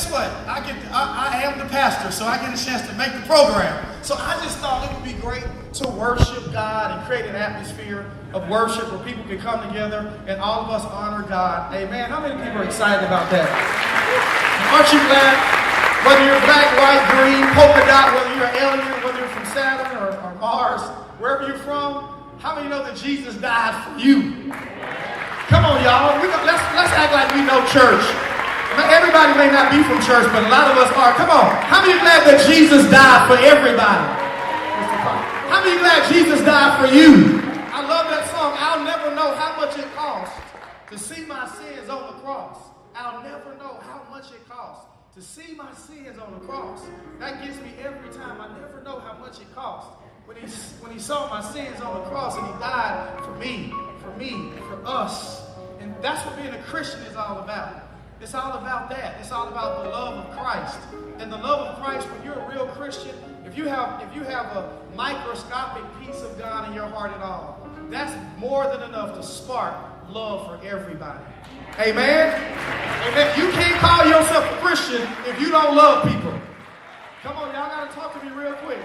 guess what? I am the pastor, so I get a chance to make the program. So I just thought it would be great to worship God and create an atmosphere of worship where people can come together and all of us honor God. Amen. How many people are excited about that? Aren't you glad? Whether you're black, white, green, polka dot, whether you're an alien, whether you're from Saturn or Mars, wherever you're from, how many know that Jesus died for you? Come on, y'all. Let's act like we know church. Everybody may not be from church, but a lot of us are. Come on. How many are glad that Jesus died for everybody? How many are glad Jesus died for you? I love that song. I'll never know how much it costs to see my sins on the cross. I'll never know how much it costs to see my sins on the cross. That gets me every time. I never know how much it costs. When he saw my sins on the cross and he died for me, for us. And that's what being a Christian is all about. It's all about that. It's all about the love of Christ. And the love of Christ, when you're a real Christian, if you have a microscopic piece of God in your heart at all, that's more than enough to spark love for everybody. Amen? Amen. You can't call yourself a Christian if you don't love people. Come on, y'all got to talk to me real quick.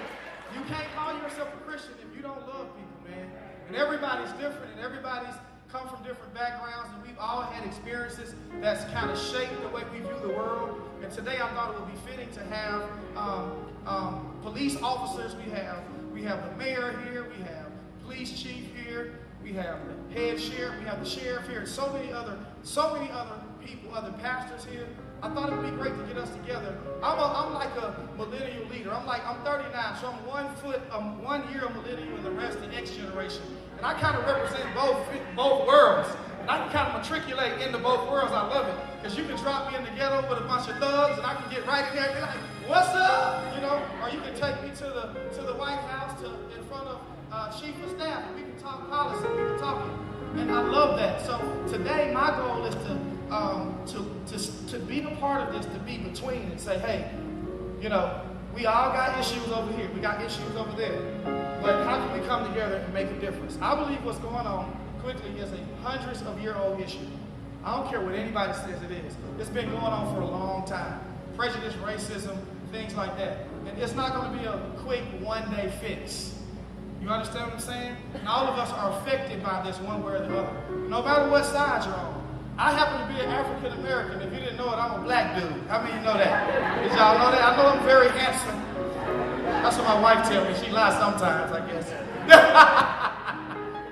You can't call yourself a Christian if you don't love people, man. And everybody's different, and everybody's come from different backgrounds, and we've all had experiences that's kind of shaped the way we view the world. And today I thought it would be fitting to have police officers. We have the mayor here, we have police chief here, we have the head sheriff, we have the sheriff here, and so many other people, other pastors here. I thought it would be great to get us together. I'm like a millennial leader. I'm 39, so I'm 1 year a millennial and the rest the next generation. And I kind of represent both worlds. And I can kind of matriculate into both worlds. I love it. Because you can drop me in the ghetto with a bunch of thugs and I can get right in there and be like, what's up? You know, or you can take me to the White House in front of chief of staff and we can talk policy, we can talk it. And I love that. So today my goal is to be a part of this, to be between and say, hey, you know, we all got issues over here. We got issues over there. But how can we come together and make a difference? I believe what's going on quickly is a hundreds of year old issue. I don't care what anybody says it is. It's been going on for a long time. Prejudice, racism, things like that. And it's not going to be a quick one-day fix. You understand what I'm saying? And all of us are affected by this one way or the other. No matter what side you're on. I happen to be an African American. If you didn't know it, I'm a black dude. How many of you know that? Did y'all know that? I know I'm very handsome. That's what my wife tells me. She lies sometimes, I guess.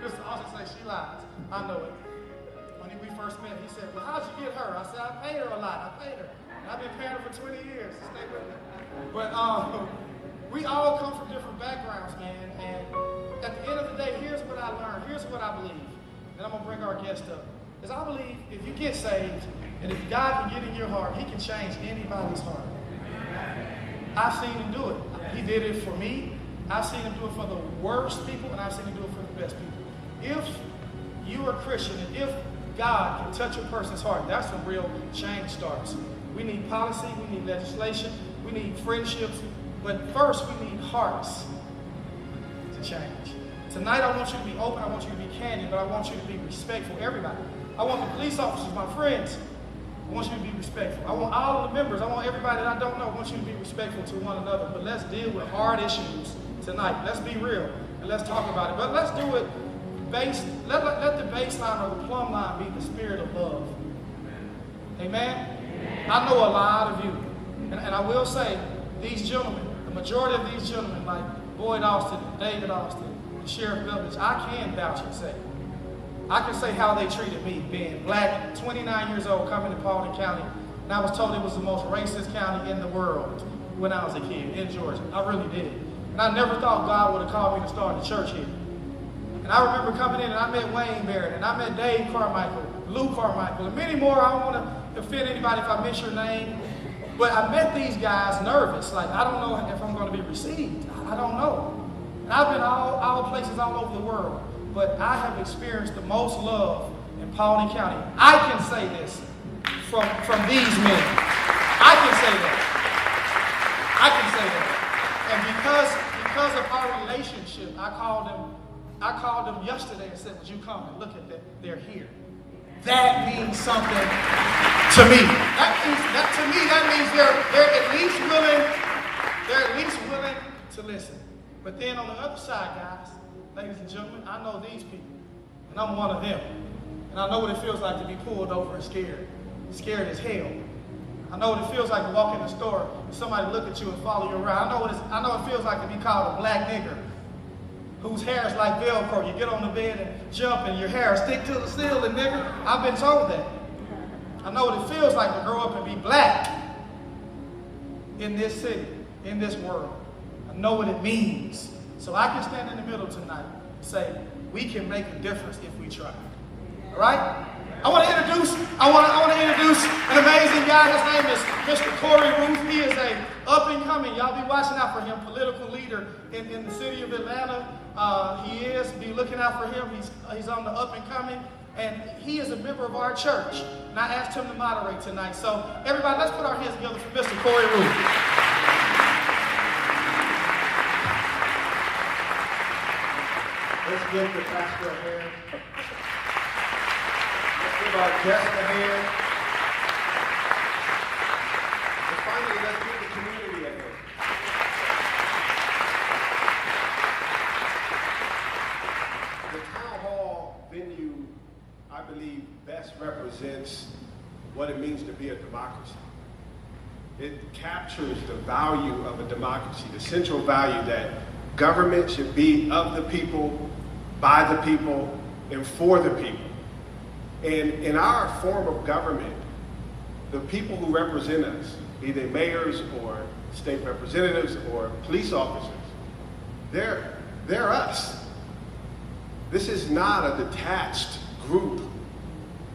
Just also say she lies. I know it. When we first met, he said, well, how'd you get her? I said, I paid her a lot. I paid her. And I've been paying her for 20 years. Stay with me. But we all come from different backgrounds, man. And at the end of the day, here's what I learned. Here's what I believe. And I'm going to bring our guest up. Is I believe if you get saved, and if God can get in your heart, he can change anybody's heart. I've seen him do it. He did it for me. I've seen him do it for the worst people, and I've seen him do it for the best people. If you are a Christian, and if God can touch a person's heart, that's when real change starts. We need policy, we need legislation, we need friendships, but first we need hearts to change. Tonight I want you to be open, I want you to be candid, but I want you to be respectful, everybody. I want the police officers, my friends, I want you to be respectful. I want all of the members, I want everybody that I don't know, I want you to be respectful to one another. But let's deal with hard issues tonight. Let's be real and let's talk about it. But let's do it let the baseline or the plumb line be the spirit of love. Amen? I know a lot of you. And I will say, these gentlemen, the majority of these gentlemen, like Boyd Austin, David Austin, the Sheriff Beveridge, I can vouch and say. I can say how they treated me, being black, 29 years old, coming to Paulding County, and I was told it was the most racist county in the world when I was a kid in Georgia. I really did. And I never thought God would have called me to start a church here. And I remember coming in and I met Wayne Barrett, and I met Dave Carmichael, Lou Carmichael, and many more. I don't want to offend anybody if I miss your name. But I met these guys nervous, like I don't know if I'm going to be received. I don't know. And I've been all places all over the world. But I have experienced the most love in Paulding County. I can say this from these men. I can say that. I can say that. And because of our relationship, I called them yesterday and said, would you come and look at that? They're here. That means something to me. That means they're at least willing to listen. But then on the other side, guys, ladies and gentlemen, I know these people, and I'm one of them. And I know what it feels like to be pulled over and scared as hell. I know what it feels like to walk in the store and somebody look at you and follow you around. I know it feels like to be called a black nigger, whose hair is like Velcro. You get on the bed and jump and your hair stick to the ceiling, nigger. I've been told that. I know what it feels like to grow up and be black in this city, in this world. I know what it means. So I can stand in the middle tonight and say, we can make a difference if we try. All right? I want to introduce an amazing guy. His name is Mr. Corey Ruth. He is a up-and-coming, y'all be watching out for him, political leader in the city of Atlanta. Be looking out for him. He's on the up-and-coming, and he is a member of our church. And I asked him to moderate tonight. So everybody, let's put our hands together for Mr. Corey Ruth. Let's give the pastor a hand. Let's give our guest a hand. And finally, let's give the community a hand. The town hall venue, I believe, best represents what it means to be a democracy. It captures the value of a democracy, the central value that government should be of the people, by the people, and for the people. And in our form of government, the people who represent us, be they mayors or state representatives or police officers, they're us. This is not a detached group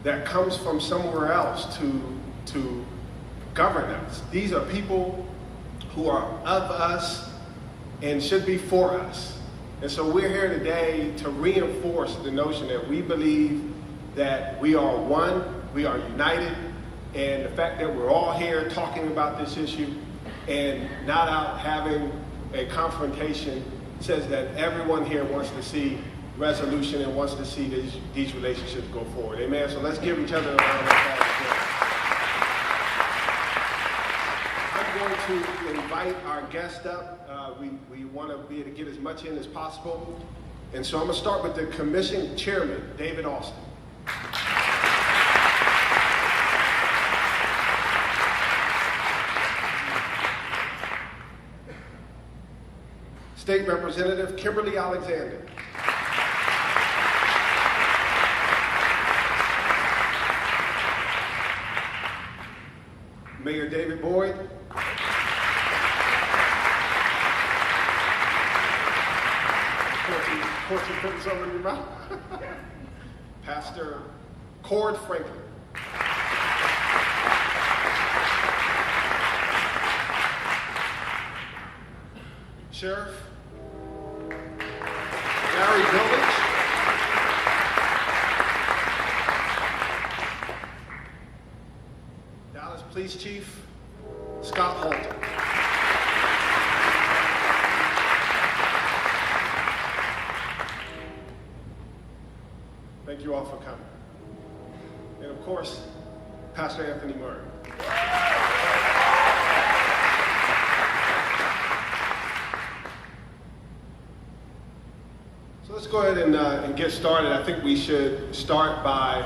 that comes from somewhere else to govern us. These are people who are of us and should be for us. And so we're here today to reinforce the notion that we believe that we are one, we are united, and the fact that we're all here talking about this issue and not out having a confrontation says that everyone here wants to see resolution and wants to see these relationships go forward. Amen. So let's give each other a round of applause. I'm going to invite our guest up. We want to be able to get as much in as possible. And so I'm going to start with the commission chairman, David Austin. State Representative Kimberly Alexander. Mayor David Boyd. Courtney putting something in your mouth. Pastor Cord Franklin. Sheriff Gary Village. Dallas Police Chief Scott Halter. Thank you all for coming. And of course, Pastor Anthony Murray. So let's go ahead and get started. I think we should start by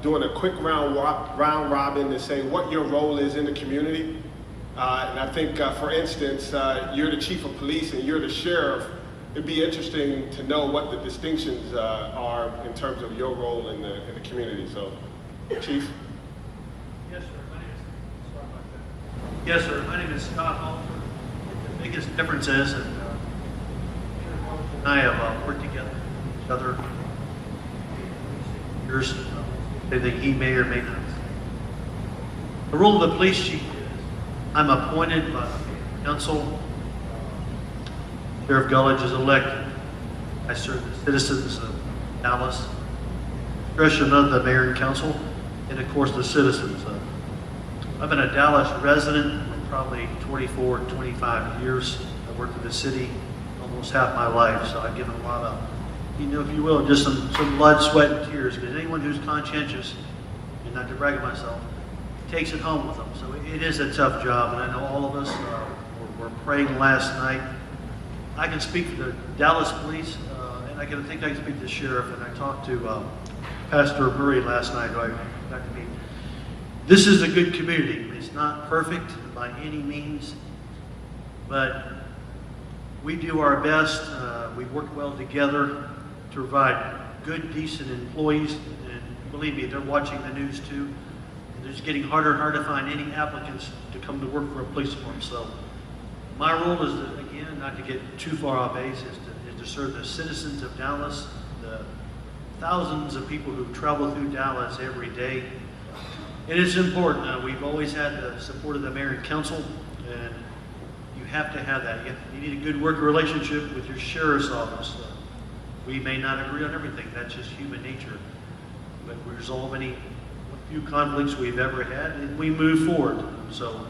doing a quick round robin to say what your role is in the community. And I think, for instance, you're the chief of police and you're the sheriff. It'd be interesting to know what the distinctions are in terms of your role in the community. So, Chief. Yes, sir. Yes, sir. My name is Scott Halter. The biggest difference is that I have worked together with each other for years. I think he may or may not. The role of the police chief is I'm appointed by the council. Sheriff Gullidge is elected. I serve the citizens of Dallas, discretion of the mayor and council, and of course the citizens. I've been a Dallas resident for probably 24, 25 years. I've worked in the city almost half my life, so I've given a lot of, if you will, just some blood, sweat, and tears. Because anyone who's conscientious, and not to brag of myself, takes it home with them. So it is a tough job, and I know all of us were praying last night. I can speak for the Dallas Police, and I think I can speak to the sheriff, and I talked to Pastor Murray last night, who I got to meet. This is a good community. It's not perfect by any means, but we do our best. We work well together to provide good, decent employees, and believe me, they're watching the news too. It's getting harder and harder to find any applicants to come to work for a police department. So my role is, to, again, not to get too far off base, is to serve the citizens of Dallas, the thousands of people who travel through Dallas every day. And it's important. We've always had the support of the mayor and council, and you have to have that. You need a good working relationship with your sheriff's office. We may not agree on everything. That's just human nature. But we resolve any few conflicts we've ever had, and we move forward. So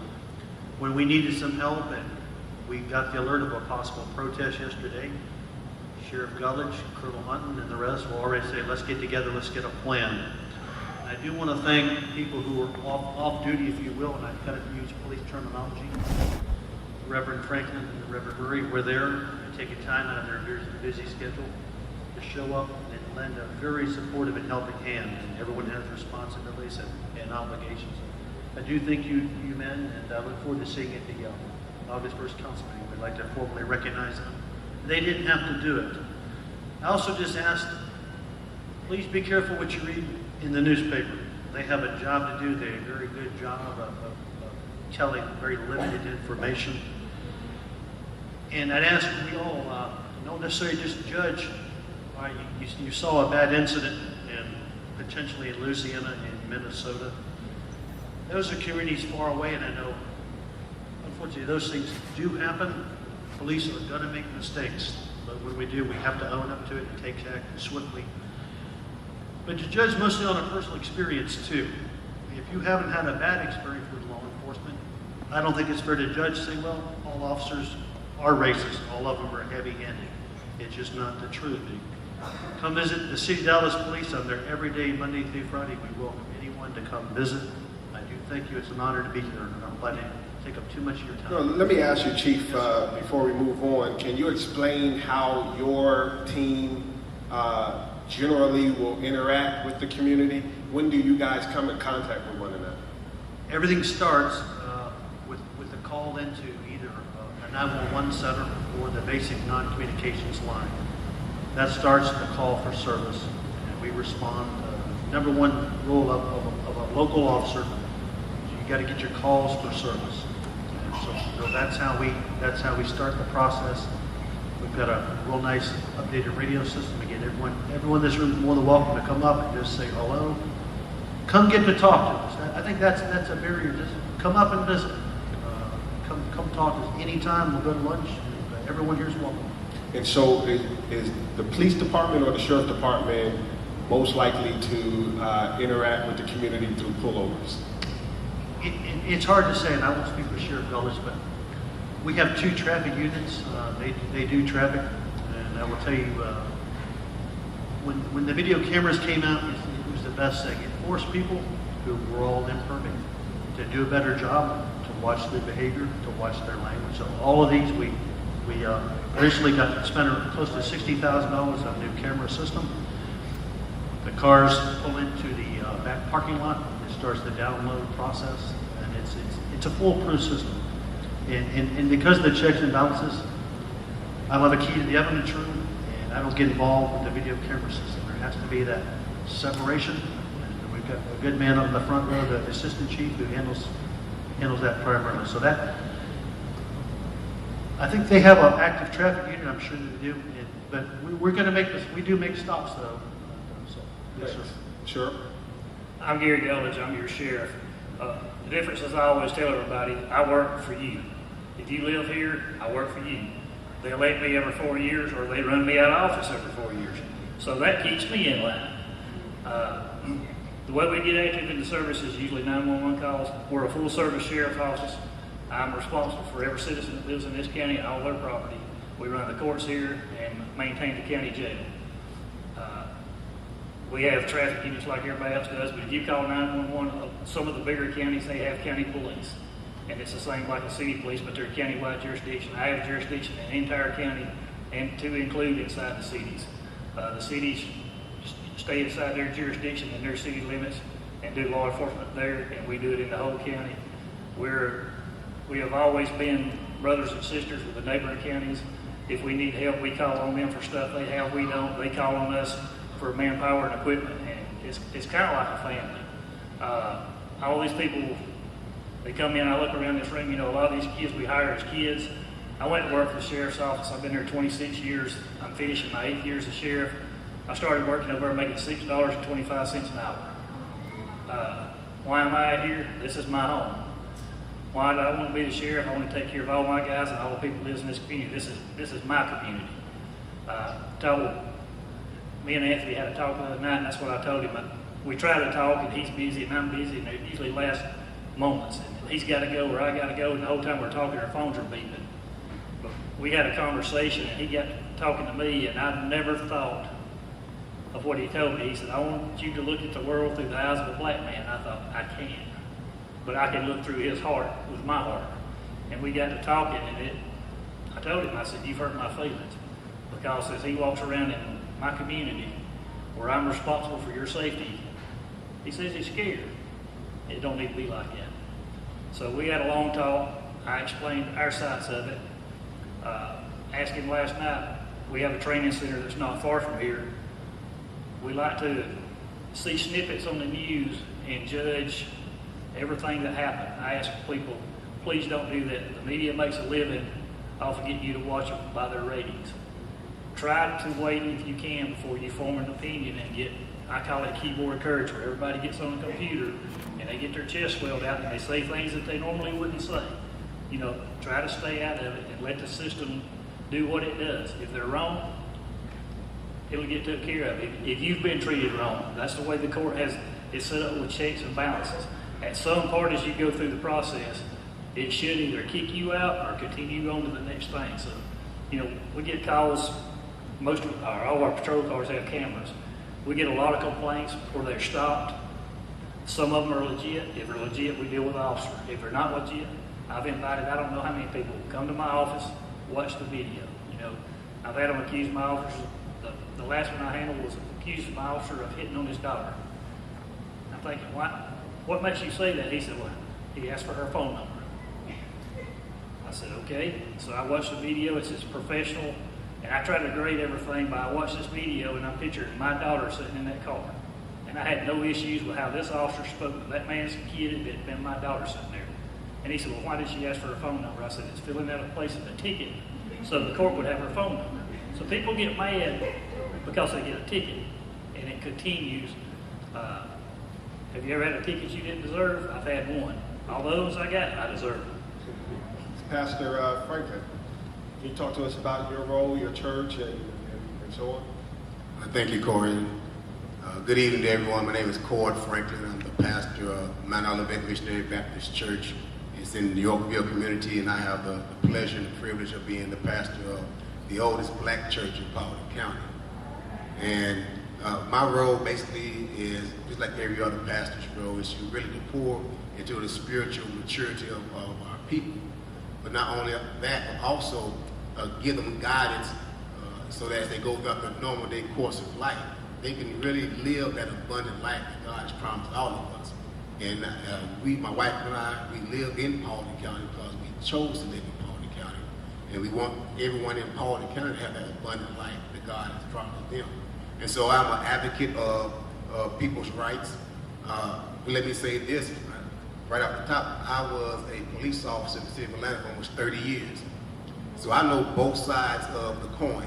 when we needed some help, and we got the alert of a possible protest yesterday, Sheriff Gulledge, Colonel Hunton, and the rest will already say, let's get together, let's get a plan. I do want to thank people who are off duty, if you will, and I've got to use police terminology. Reverend Franklin and Reverend Murray were there and taking time out of their busy schedule to show up and lend a very supportive and helping hand. And everyone has responsibilities and obligations. I do thank you men, and I look forward to seeing you at the August 1st council meeting. We'd like to formally recognize them. They didn't have to do it. I also just asked, please be careful what you read in the newspaper. They have a job to do. They do a very good job of telling very limited information. And I'd ask we all, don't necessarily just judge. You saw a bad incident potentially in Louisiana and Minnesota. Those are communities far away, and I know, unfortunately, those things do happen. Police are going to make mistakes, but when we do, we have to own up to it and take action swiftly. But to judge mostly on a personal experience too. If you haven't had a bad experience with law enforcement, I don't think it's fair to judge, say, well, all officers are racist, all of them are heavy-handed. It's just not the truth. Come visit the City of Dallas Police. I'm there every day, Monday through Friday. We welcome anyone to come visit. I do thank you. It's an honor to be here, and I'm glad to take up too much of your time. No, let me ask you, Chief, before we move on, can you explain how your team generally will interact with the community? When do you guys come in contact with one another? Everything starts with a call into either a 911 center or the basic non-communications line. That starts the call for service, and we respond. Number one rule of a local officer, you got to get your calls for service. And so that's how we start the process. We've got a real nice updated radio system. Again, everyone in this room is more than welcome to come up and just say hello. Come get to talk to us. I think that's a barrier. Just come up and visit. Come talk to us anytime. We'll go to lunch. Everyone here is welcome. And so is the police department or the sheriff's department most likely to interact with the community through pullovers? It's hard to say, and I won't speak for Sheriff Gulledge, but we have 2 traffic units. They do traffic, and I will tell you, when the video cameras came out, it was the best thing. It forced people who were all imperfect to do a better job, to watch their behavior, to watch their language. So all of these, we recently spent close to $60,000 on a new camera system. The cars pull into the back parking lot. It starts the download process, and it's a foolproof system. And because of the checks and balances, I have a key to the evidence room, and I don't get involved with the video camera system. There has to be that separation. And we've got a good man up in the front row, the assistant chief, who handles that primarily. So that, I think they have an active traffic unit. I'm sure they do. But we're going to make this. We do make stops though. So, yes, sir. Sure. I'm Gary Gulledge. I'm your sheriff. The difference is I always tell everybody, I work for you. If you live here, I work for you. They elect me every 4 years, or they run me out of office every 4 years. So that keeps me in line. The way we get active in the service is usually 911 calls. We're a full-service sheriff's office. I'm responsible for every citizen that lives in this county and all their property. We run the courts here and maintain the county jail. We have traffic units like everybody else does, but if you call 911, some of the bigger counties, they have county police. And it's the same like a city police, but they're county-wide jurisdiction. I have jurisdiction in the entire county and to include inside the cities. The cities stay inside their jurisdiction and their city limits and do law enforcement there, and we do it in the whole county. We have always been brothers and sisters with the neighboring counties. If we need help, we call on them for stuff they have, we don't. They call on us for manpower and equipment, and it's kind of like a family. All these people, they come in, I look around this room, a lot of these kids we hire as kids. I went to work for the sheriff's office. I've been there 26 years. I'm finishing my 8th year as a sheriff. I started working over there making $6.25 an hour. Why am I here? This is my home. Why do I want to be the sheriff? I want to take care of all my guys and all the people who live in this community. This is my community. Me and Anthony had a talk the other night, and that's what I told him. We try to talk, and he's busy, and I'm busy, and it usually lasts moments. And he's got to go, or I got to go, and the whole time we're talking, our phones are beeping. But we had a conversation, and he got talking to me, and I never thought of what he told me. He said, I want you to look at the world through the eyes of a black man. I thought, I can't. But I can look through his heart with my heart. And we got to talking, and I told him, I said, you've hurt my feelings. Because as he walks around in my community where I'm responsible for your safety, he says he's scared. It don't need to be like that. So we had a long talk. I explained our sides of it. Asked him last night, we have a training center that's not far from here. We like to see snippets on the news and judge everything that happened. I ask people, please don't do that. The media makes a living off of getting you to watch them by their ratings. Try to wait if you can before you form an opinion and get, I call it keyboard courage, where everybody gets on the computer and they get their chest swelled out and they say things that they normally wouldn't say. Try to stay out of it and let the system do what it does. If they're wrong, it'll get taken care of. If you've been treated wrong, that's the way the court is set up with checks and balances. At some part as you go through the process, it should either kick you out or continue on to the next thing. So, we get calls, all of our patrol cars have cameras. We get a lot of complaints where they're stopped. Some of them are legit. If they're legit, we deal with the officer. If they're not legit, I've invited, I don't know how many people, come to my office, watch the video. I've had them accuse my officers. The last one I handled was accusing my officer of hitting on his daughter. I'm thinking, what makes you say that? He said, well, he asked for her phone number. I said, okay. So I watched the video. It's just professional. And I try to grade everything, but I watched this video and I'm picturing my daughter sitting in that car. And I had no issues with how this officer spoke to that man's kid. It had been my daughter sitting there. And he said, well, why did she ask for her phone number? I said, it's filling out a place in the ticket so the court would have her phone number. So people get mad because they get a ticket, and it continues. Have you ever had a ticket you didn't deserve? I've had one. All those I got, I deserve. Pastor Franklin, can you talk to us about your role, your church, and so on? Thank you, Corey. Good evening to everyone. My name is Cord Franklin. I'm the pastor of Mount Olivet Missionary Baptist Church. It's in the Yorkville community, and I have the pleasure and the privilege of being the pastor of the oldest black church in Paulding County. And my role basically is, just like every other pastor's role, is to really to pour into the spiritual maturity of our people. But not only that, but also give them guidance so that as they go throughout the normal day course of life, they can really live that abundant life that God has promised all of us. And my wife and I, we live in Paulding County because we chose to live in Paulding County. And we want everyone in Paulding County to have that abundant life that God has promised them. And so I'm an advocate of people's rights. Let me say this, right off the top, I was a police officer in the city of Atlanta for almost 30 years. So I know both sides of the coin.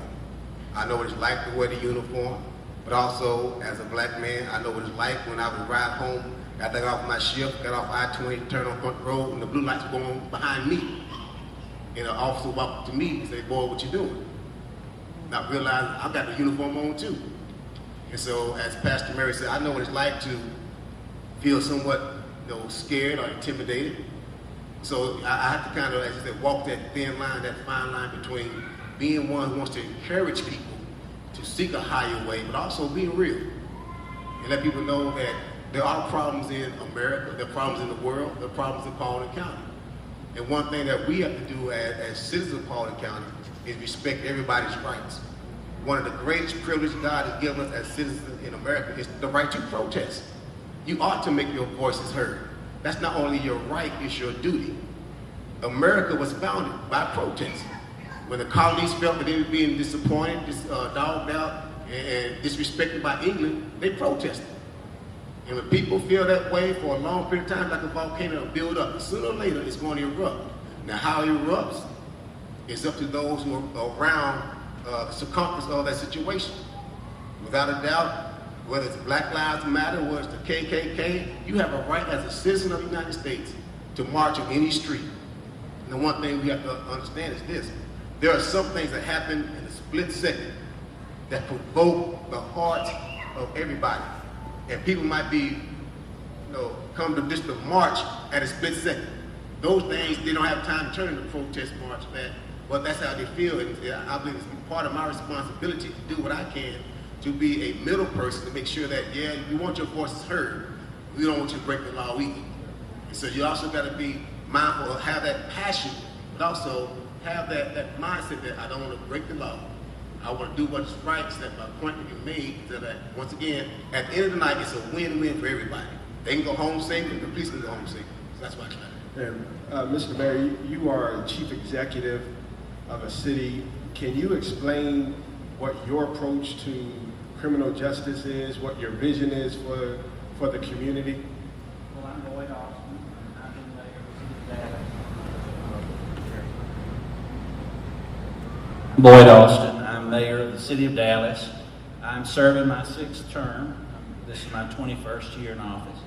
I know what it's like to wear the uniform, but also as a black man, I know what it's like when I would ride home after I got off my shift, got off I-20, turned on front road, and the blue lights were going behind me. And an officer walked up to me and said, boy, what you doing? And I realized I've got the uniform on too. And so, as Pastor Mary said, I know what it's like to feel somewhat, scared or intimidated. So I have to kind of, as you said, walk that thin line, that fine line between being one who wants to encourage people to seek a higher way, but also being real. and let people know that there are problems in America, there are problems in the world, there are problems in Paulding County. And one thing that we have to do as citizens of Paulding County is respect everybody's rights. One of the greatest privileges God has given us as citizens in America is the right to protest. You ought to make your voices heard. That's not only your right, it's your duty. America was founded by protest. When the colonies felt that they were being disappointed, dogged out, and disrespected by England, they protested. And when people feel that way for a long period of time, like a volcano will build up, sooner or later it's going to erupt. Now how it erupts is up to those who are around the circumference of that situation. Without a doubt, whether it's Black Lives Matter, whether it's the KKK, you have a right as a citizen of the United States to march on any street. And the one thing we have to understand is this: there are some things that happen in a split second that provoke the hearts of everybody. And people might be, come to just a march at a split second. Those things, they don't have time to turn into protest march back, but that's how they feel. And I believe it's part of my responsibility to do what I can to be a middle person to make sure that, yeah, you want your voices heard. We don't want you to break the law either. And so you also got to be mindful of, have that passion, but also have that mindset that I don't want to break the law. I want to do what's right so that my point can be made, so that, once again, at the end of the night, it's a win-win for everybody. They can go home safe, and the police can go home safe. So that's why I try to do. And Mr. Mayor, you are a chief executive of a city. Can you explain what your approach to criminal justice is, what your vision is for the community? Well, I'm Boyd Austin. I've been mayor of the city of Dallas. Boyd Austin. I'm mayor of the city of Dallas. I'm serving my 6th term. This is my 21st year in office.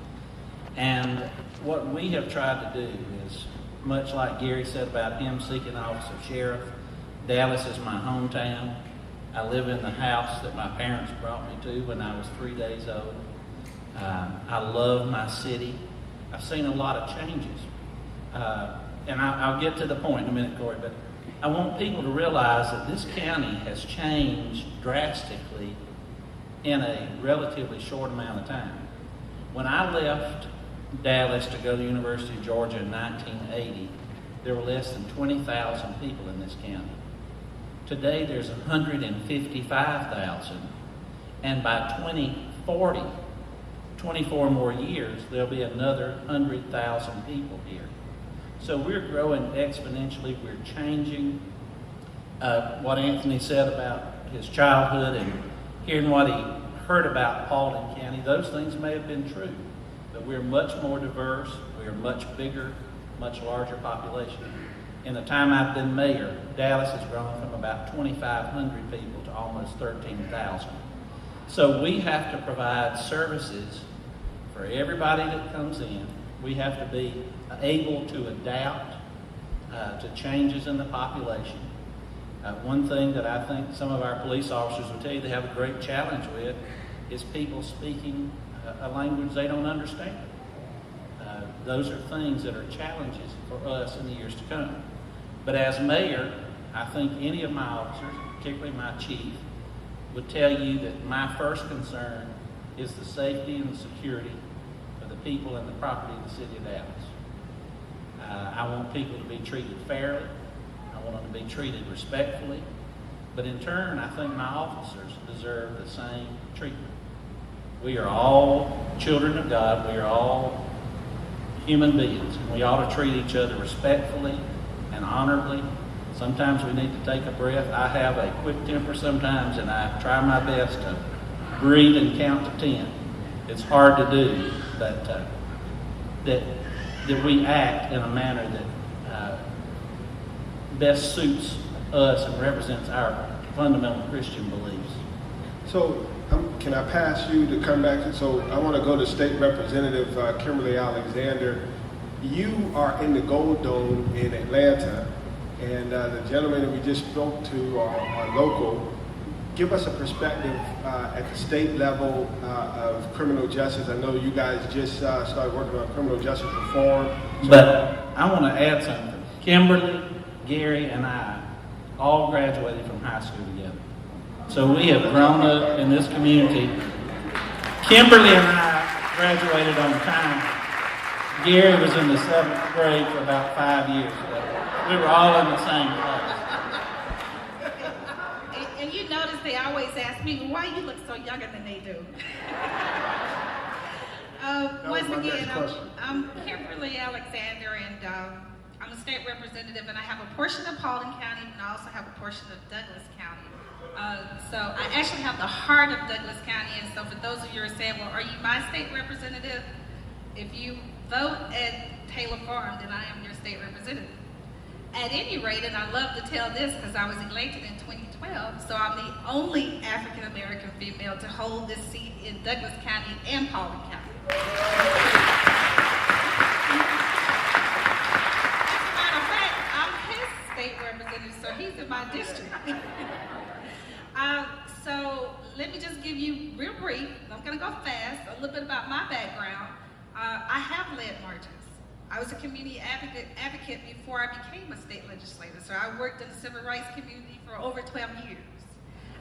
And what we have tried to do is, much like Gary said about him seeking the office of sheriff, Dallas is my hometown. I live in the house that my parents brought me to when I was 3 days old. I love my city. I've seen a lot of changes. And I'll get to the point in a minute, Corey, but I want people to realize that this county has changed drastically in a relatively short amount of time. When I left Dallas to go to the University of Georgia in 1980, there were less than 20,000 people in this county. Today there's 155,000, and by 2040, 24 more years, there'll be another 100,000 people here. So we're growing exponentially. We're changing. What Anthony said about his childhood and hearing what he heard about Paulding County, those things may have been true, but we're much more diverse. We're much bigger, much larger population. In the time I've been mayor, Dallas has grown from about 2,500 people to almost 13,000. So we have to provide services for everybody that comes in. We have to be able to adapt to changes in the population. One thing that I think some of our police officers will tell you they have a great challenge with is people speaking a language they don't understand. Those are things that are challenges for us in the years to come. But as mayor, I think any of my officers, particularly my chief, would tell you that my first concern is the safety and the security of the people and the property of the city of Dallas. I want people to be treated fairly. I want them to be treated respectfully. But in turn, I think my officers deserve the same treatment. We are all children of God. We are all human beings, and we ought to treat each other respectfully and honorably. Sometimes we need to take a breath. I have a quick temper sometimes, and I try my best to breathe and count to 10. It's hard to do, but that we act in a manner that best suits us and represents our fundamental Christian beliefs. So can I pass you to come back? So I want to go to State Representative Kimberly Alexander. You are in the Gold Dome in Atlanta, and the gentleman that we just spoke to are local. Give us a perspective at the state level of criminal justice. I know you guys just started working on criminal justice reform. But I want to add something. Kimberly, Gary, and I all graduated from high school together. So we have grown up in this community. Kimberly and I graduated on time. Gary was in the 7th grade for about 5 years ago. We were all in the same class. And you notice they always ask me, why you look so younger than they do? Once again, I'm Kimberly Alexander, and I'm a state representative, and I have a portion of Paulding County, and I also have a portion of Douglas County. So I actually have the heart of Douglas County, and so for those of you who are saying, well, are you my state representative? If you vote at Taylor Farm, then I am your state representative. At any rate, and I love to tell this because I was elected in 2012, so I'm the only African American female to hold this seat in Douglas County and Paulding County. As a matter of fact, I'm his state representative, so he's in my district. So let me just give you real brief, I'm gonna go fast, a little bit about my background. I have led marches. I was a community advocate before I became a state legislator, so I worked in the civil rights community for over 12 years.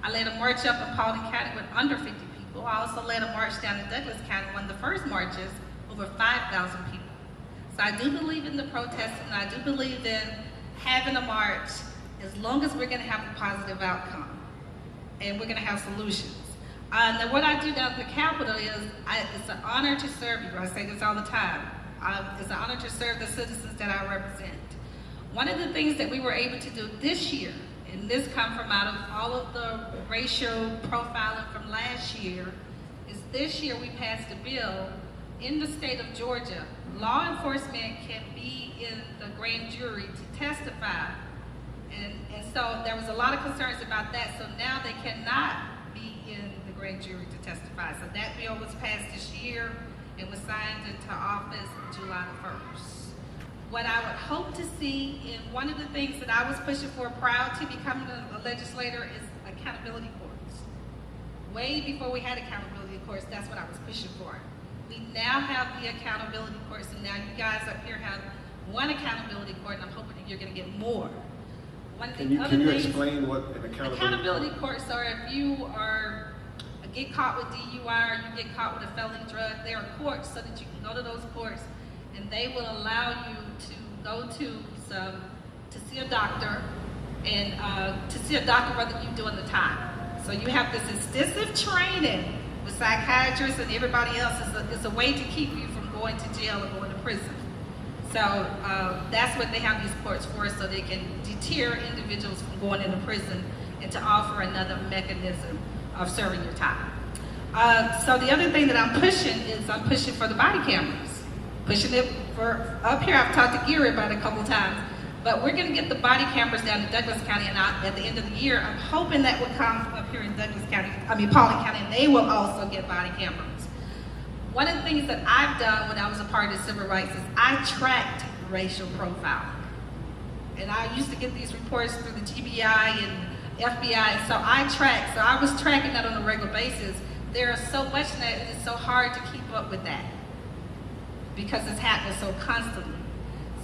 I led a march up in Paulding County with under 50 people. I also led a march down in Douglas County, one of the first marches, over 5,000 people. So I do believe in the protest, and I do believe in having a march as long as we're gonna have a positive outcome and we're gonna have solutions. Now what I do down at the Capitol is, it's an honor to serve you. I say this all the time. It's an honor to serve the citizens that I represent. One of the things that we were able to do this year, and this comes from out of all of the racial profiling from last year, is this year we passed a bill in the state of Georgia. Law enforcement can be in the grand jury to testify. And so there was a lot of concerns about that, so now they cannot be in the grand jury to testify. So that bill was passed this year and was signed into office July 1st. What I would hope to see, and one of the things that I was pushing for prior to becoming a legislator, is accountability courts. Way before we had accountability courts, that's what I was pushing for. We now have the accountability courts, and now you guys up here have one accountability court, and I'm hoping that you're gonna get more. Can you explain what an accountability courts are? If you get caught with DUI or you get caught with a felony drug, there are courts so that you can go to those courts, and they will allow you to go to see a doctor, and to see a doctor rather than you doing the time. So you have this extensive training with psychiatrists and everybody else. It's a way to keep you from going to jail or going to prison. So that's what they have these courts for, so they can deter individuals from going into prison and to offer another mechanism of serving your time. So the other thing that I'm pushing for the body cameras. Pushing it for up here. I've talked to Gary about it a couple times, but we're gonna get the body cameras down in Douglas County, and at the end of the year, I'm hoping that would come up here in Paulding County, and they will also get body cameras. One of the things that I've done when I was a part of civil rights is I tracked racial profiling. And I used to get these reports through the GBI and FBI, and so I was tracking that on a regular basis. There's so much that it's so hard to keep up with that because it's happening so constantly.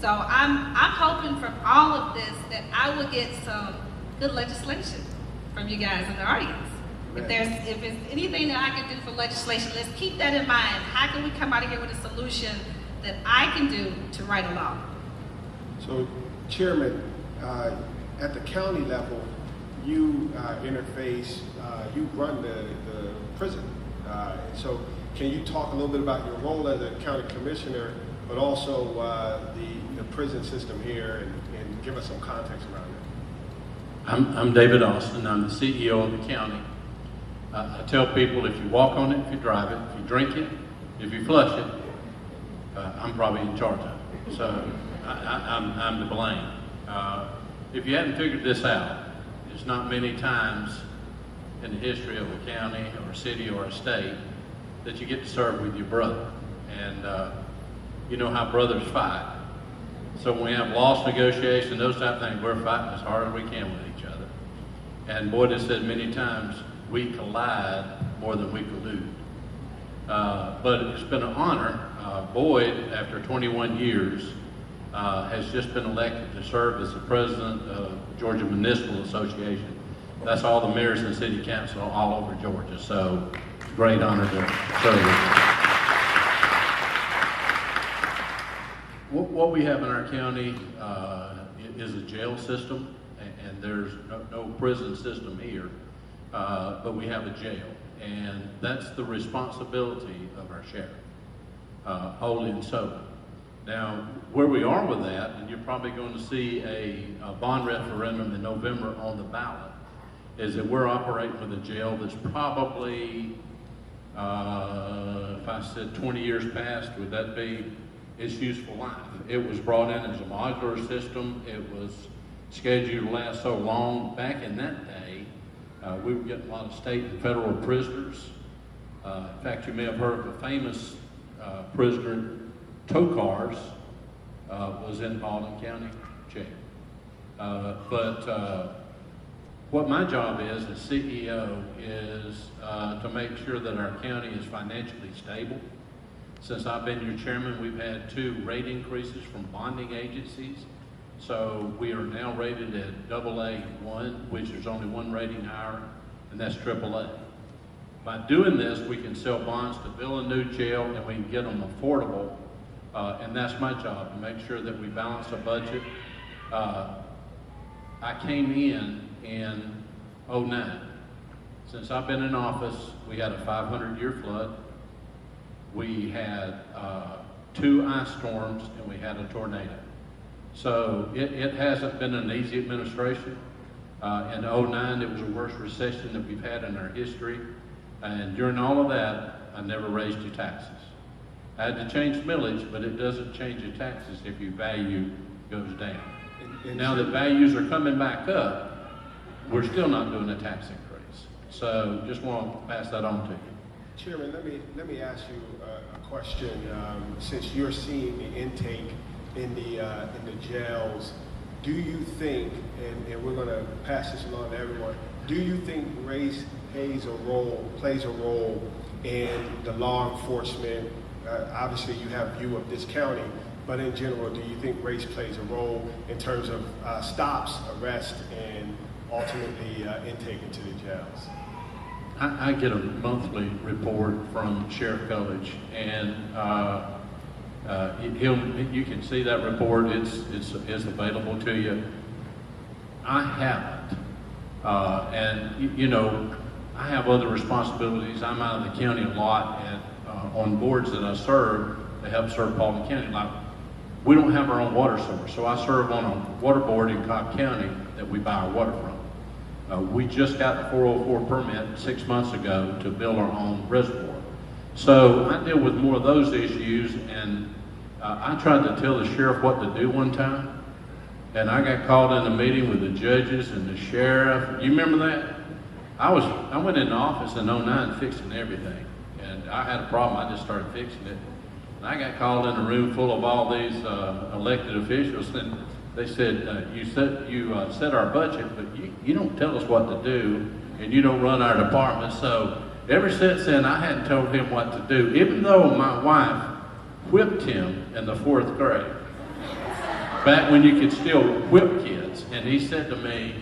So I'm hoping from all of this that I will get some good legislation from you guys in the audience. If it's anything that I can do for legislation, let's keep that in mind. How can we come out of here with a solution that I can do to write a law? So, Chairman, at the county level, you interface, you run the prison. So can you talk a little bit about your role as a county commissioner, but also the prison system here, and give us some context around that? I'm David Austin. I'm the CEO of the county. I tell people, if you walk on it, if you drive it, if you drink it, if you flush it, I'm probably in charge of it. So I'm to blame. If you haven't figured this out, there's not many times in the history of a county or a city or a state that you get to serve with your brother. And you know how brothers fight. So when we have loss negotiation, those type of things, we're fighting as hard as we can with each other. And Boyd has said many times, we collide more than we collude. But it's been an honor. Boyd, after 21 years, has just been elected to serve as the president of Georgia Municipal Association. That's all the mayors and city council all over Georgia. So great honor to serve you. What we have in our county is a jail system, and there's no prison system here, but we have a jail, and that's the responsibility of our sheriff, wholly and solely. Now, where we are with that, and you're probably going to see a bond referendum in November on the ballot, is that we're operating with a jail that's probably, if I said 20 years past, would that be its useful life? It was brought in as a modular system. It was scheduled to last so long. Back in that day, we were getting a lot of state and federal prisoners. In fact, you may have heard of a famous prisoner, tow cars, was in Paulding County jail. What my job is as CEO is to make sure that our county is financially stable. Since I've been your chairman, we've had 2 rate increases from bonding agencies. So we are now rated at AA1, which there's only one rating higher, and that's AAA. By doing this, we can sell bonds to build a new jail, and we can get them affordable. And that's my job, to make sure that we balance a budget. I came in 2009. Since I've been in office, we had a 500-year flood. We had 2 ice storms, and we had a tornado. So it hasn't been an easy administration. In 2009, it was the worst recession that we've had in our history. And during all of that, I never raised your taxes. I had to change millage, but it doesn't change your taxes if your value goes down. Now that values are coming back up, we're still not doing a tax increase. So just want to pass that on to you. Chairman, let me ask you a question. Since you're seeing the intake in the jails, do you think, and we're going to pass this along to everyone, do you think race plays a role in the law enforcement? Obviously, you have view of this county, but in general, do you think race plays a role in terms of stops, arrests, and ultimately intake into the jails? I get a monthly report from Sheriff College, and you can see that report. It's available to you. I haven't, and you know, I have other responsibilities. I'm out of the county a lot, and on boards that I serve to help serve Paulding County. Like, we don't have our own water source, so I serve on a water board in Cobb County that we buy our water from. We just got the 404 permit 6 months ago to build our own reservoir. So I deal with more of those issues, and I tried to tell the sheriff what to do one time, and I got called in a meeting with the judges and the sheriff. You remember that? I went in the office in 2009 fixing everything, and I had a problem. I just started fixing it. And I got called in a room full of all these elected officials, and they said, you set our budget, but you don't tell us what to do, and you don't run our department. So ever since then, I hadn't told him what to do, even though my wife whipped him in the 4th grade, back when you could still whip kids. And he said to me,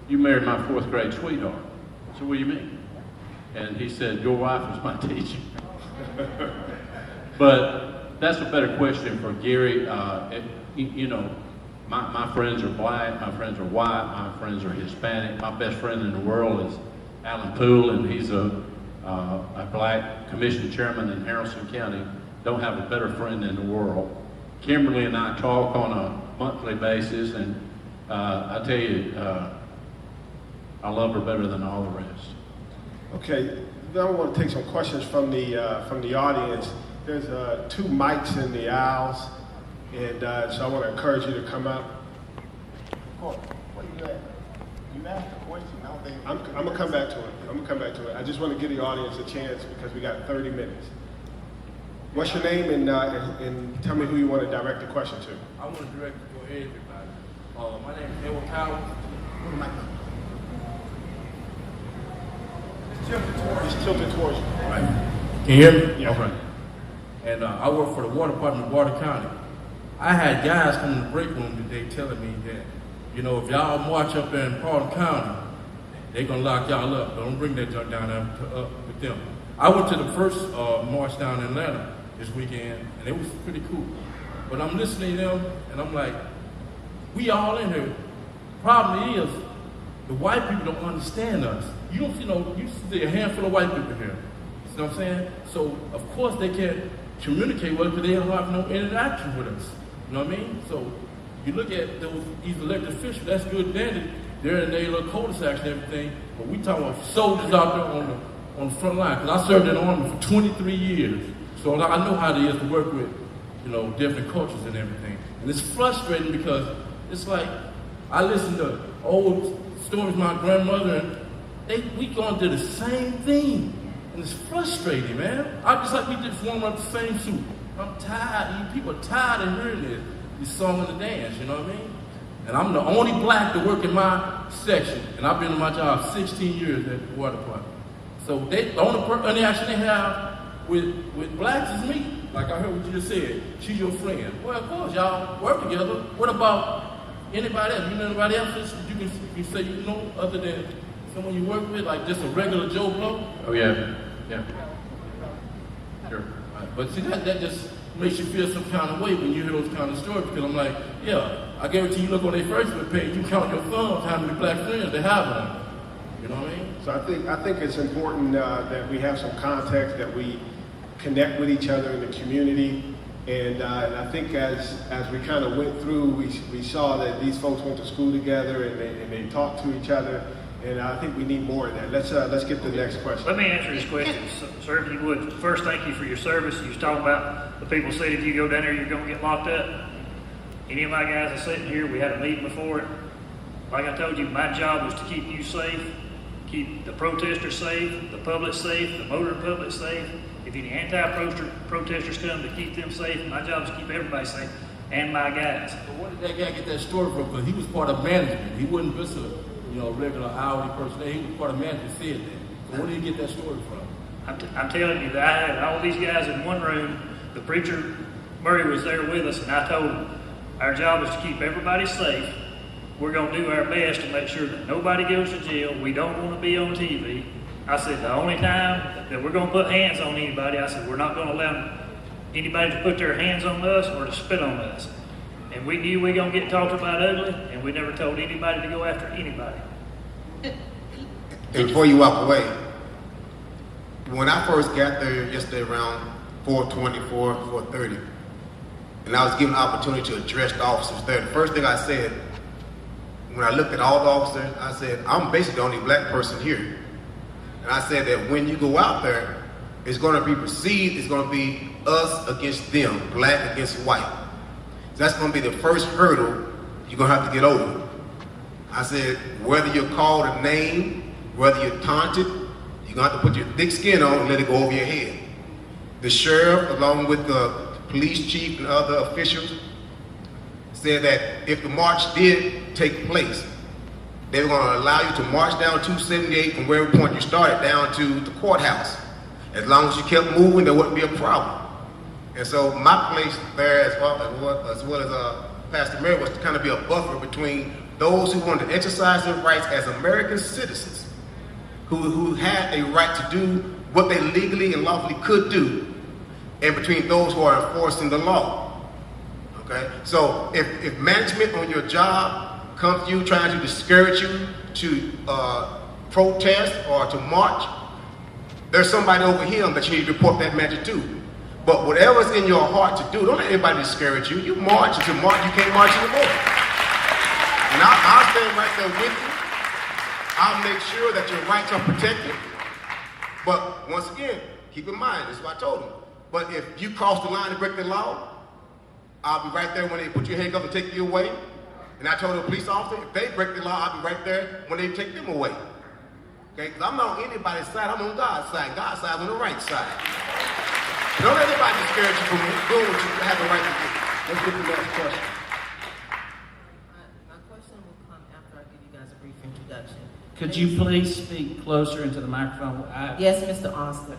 "You married my 4th grade sweetheart." I said, "What do you mean?" And he said, "Your wife was my teacher." But that's a better question for Gary. You know, my friends are black, my friends are white, my friends are Hispanic. My best friend in the world is Alan Poole, and he's a black commission chairman in Harrison County. Don't have a better friend in the world. Kimberly and I talk on a monthly basis, and I tell you, I love her better than all the rest. Okay, now I want to take some questions from the audience. There's 2 mics in the aisles, and so I want to encourage you to come up. What are you doing? You asked a question. I don't think. I'm gonna come back to it. I just want to give the audience a chance because we got 30 minutes. What's your name, and tell me who you want to direct the question to. I want to direct it for everybody. My name is Edward Powell. What am I doing? It's tilted towards you. Right. Can you hear me? Yeah. Okay. And I work for the water department of Water County. I had guys come in the break room today telling me that, you know, if y'all march up there in Paulding County they're gonna lock y'all up. Don't bring that junk down there with them. I went to the first march down in Atlanta this weekend, and it was pretty cool. But I'm listening to them, and I'm like, we all in here. Problem is, the white people don't understand us. You see a handful of white people here. You know what I'm saying? So, of course, they can't communicate with us because they don't have no interaction with us. You know what I mean? So, you look at these elected officials, that's good and dandy. They're in their little cul-de-sacs and everything, but we talking about soldiers out there on the front line. Because I served in the Army for 23 years. So I know how it is to work with, different cultures and everything. And it's frustrating because it's like, I listen to old stories of my grandmother, and we going through the same thing. And it's frustrating, man. I just like we just warm up the same suit. I'm tired. You people are tired of hearing this song and the dance, you know what I mean? And I'm the only black to work in my section. And I've been in my job 16 years at the water department. So the only interaction they have with blacks is me. Like I heard what you just said. She's your friend. Well, of course, y'all work together. What about anybody else? You know anybody else that you can say you know other than someone you work with, like just a regular Joe Blow? Oh, yeah. Sure. But see, that just makes you feel some kind of way when you hear those kind of stories, because I'm like, yeah, I guarantee you look on their Facebook page, you count your thumbs, how many black friends they have on them. You know what I mean? So I think it's important that we have some context, that we connect with each other in the community. And I think as we kind of went through, we saw that these folks went to school together and they talked to each other. And I think we need more of that. Let's get to the next question. Let me answer this question, sir, if you would. First, thank you for your service. You was talking about the people said if you go down there, you're going to get locked up. Any of my guys are sitting here, we had a meeting before it. Like I told you, my job was to keep you safe, keep the protesters safe, the public safe, the motoring public safe. If any anti-protesters come, to keep them safe. My job is to keep everybody safe, and my guys. But where did that guy get that story from? Because he was part of management. He wasn't just a regular hourly person. He was part of management, said that. So where did he get that story from? I'm telling you that I had all these guys in one room. The preacher, Murray, was there with us, and I told him, our job is to keep everybody safe. We're going to do our best to make sure that nobody goes to jail. We don't want to be on TV. I said, the only time that we're going to put hands on anybody, I said, we're not going to allow anybody to put their hands on us or to spit on us. And we knew we were going to get talked about ugly, and we never told anybody to go after anybody. And before you walk away, when I first got there yesterday around 4:24, 4:30, and I was given the opportunity to address the officers there, the first thing I said, when I looked at all the officers, I said, I'm basically the only black person here. And I said that when you go out there, it's going to be perceived, it's going to be us against them, black against white. So that's going to be the first hurdle you're going to have to get over. I said, whether you're called a name, whether you're taunted, you're going to have to put your thick skin on and let it go over your head. The sheriff, along with the police chief and other officials, said that if the march did take place, they were going to allow you to march down 278 from wherever point you started down to the courthouse. As long as you kept moving, there wouldn't be a problem. And so my place there, as well as Pastor Mary, was to kind of be a buffer between those who wanted to exercise their rights as American citizens, who had a right to do what they legally and lawfully could do, and between those who are enforcing the law. Okay? So if management on your job comes to you trying to discourage you to protest or to march, there's somebody over him that you need to report that matter to. But whatever's in your heart to do, don't let anybody discourage you. You march until you can't march anymore. And I'll stand right there with you. I'll make sure that your rights are protected. But once again, keep in mind, this is what I told him. But if you cross the line and break the law, I'll be right there when they put your handcuff and take you away. And I told the police officer, if they break the law, I'll be right there when they take them away. Okay? Because I'm not on anybody's side, I'm on God's side. God's side on the right side. Don't let anybody discourage you from doing what you have the right to do. Let's get to the next question. My question will come after I give you guys a brief introduction. Could you please speak closer into the microphone? Yes, Mr. Austin.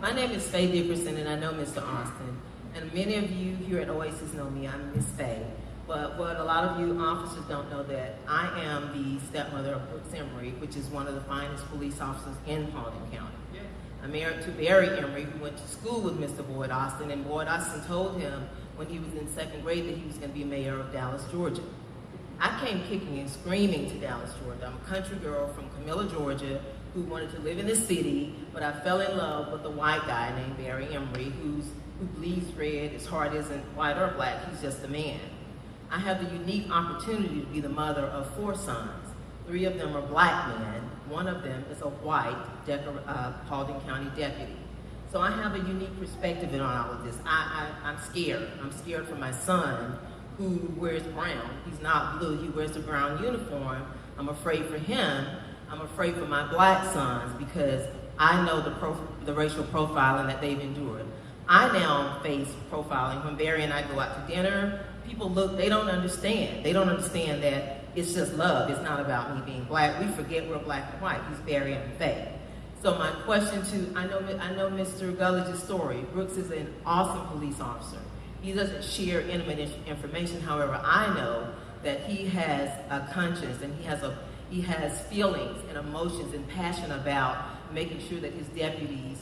My name is Faye Dickerson, and I know Mr. Austin. And many of you here at Oasis know me. I'm Miss Faye. But what a lot of you officers don't know that I am the stepmother of Brooks Emery, which is one of the finest police officers in Paulding County. I'm married to Barry Emery, who went to school with Mr. Boyd Austin, and Boyd Austin told him when he was in second grade that he was going to be mayor of Dallas, Georgia. I came kicking and screaming to Dallas, Georgia. I'm a country girl from Camilla, Georgia, who wanted to live in the city, but I fell in love with a white guy named Barry Emery, who bleeds red, his heart isn't white or black, he's just a man. I have the unique opportunity to be the mother of 4 sons. 3 of them are black men. 1 of them is a white Paulding County deputy. So I have a unique perspective on all of this. I'm scared. I'm scared for my son, who wears brown. He's not blue, he wears a brown uniform. I'm afraid for him. I'm afraid for my black sons because I know the racial profiling that they've endured. I now face profiling. When Barry and I go out to dinner, people look, they don't understand. They don't understand that it's just love. It's not about me being black. We forget we're black and white. He's Barry and Faye. So my question I know Mr. Gulledge's story. Brooks is an awesome police officer. He doesn't share intimate information. However, I know that he has a conscience and he has feelings and emotions and passion about making sure that his deputies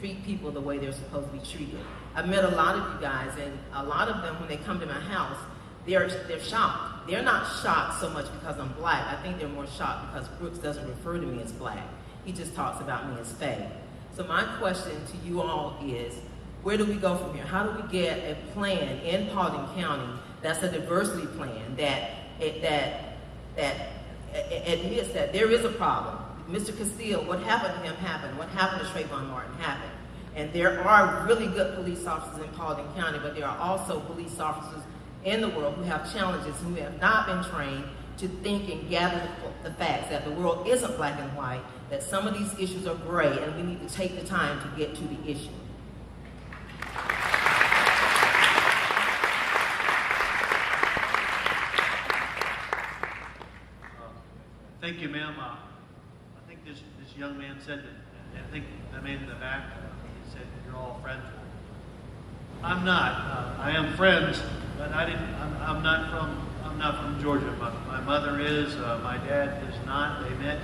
treat people the way they're supposed to be treated. I've met a lot of you guys, and a lot of them, when they come to my house, they're shocked. They're not shocked so much because I'm black. I think they're more shocked because Brooks doesn't refer to me as black. He just talks about me as Faye. So my question to you all is, where do we go from here? How do we get a plan in Paulding County that's a diversity plan that admits that there is a problem? Mr. Castile, what happened to him happened. What happened to Trayvon Martin happened. And there are really good police officers in Paulding County, but there are also police officers in the world who have challenges, who have not been trained to think and gather the facts, that the world isn't black and white, that some of these issues are gray, and we need to take the time to get to the issue. Thank you, ma'am. I think this young man said that, and I think the man in the back, he said you're all friends. I'm not. I am friends, but I'm not from Georgia. My mother is. My dad is not. They met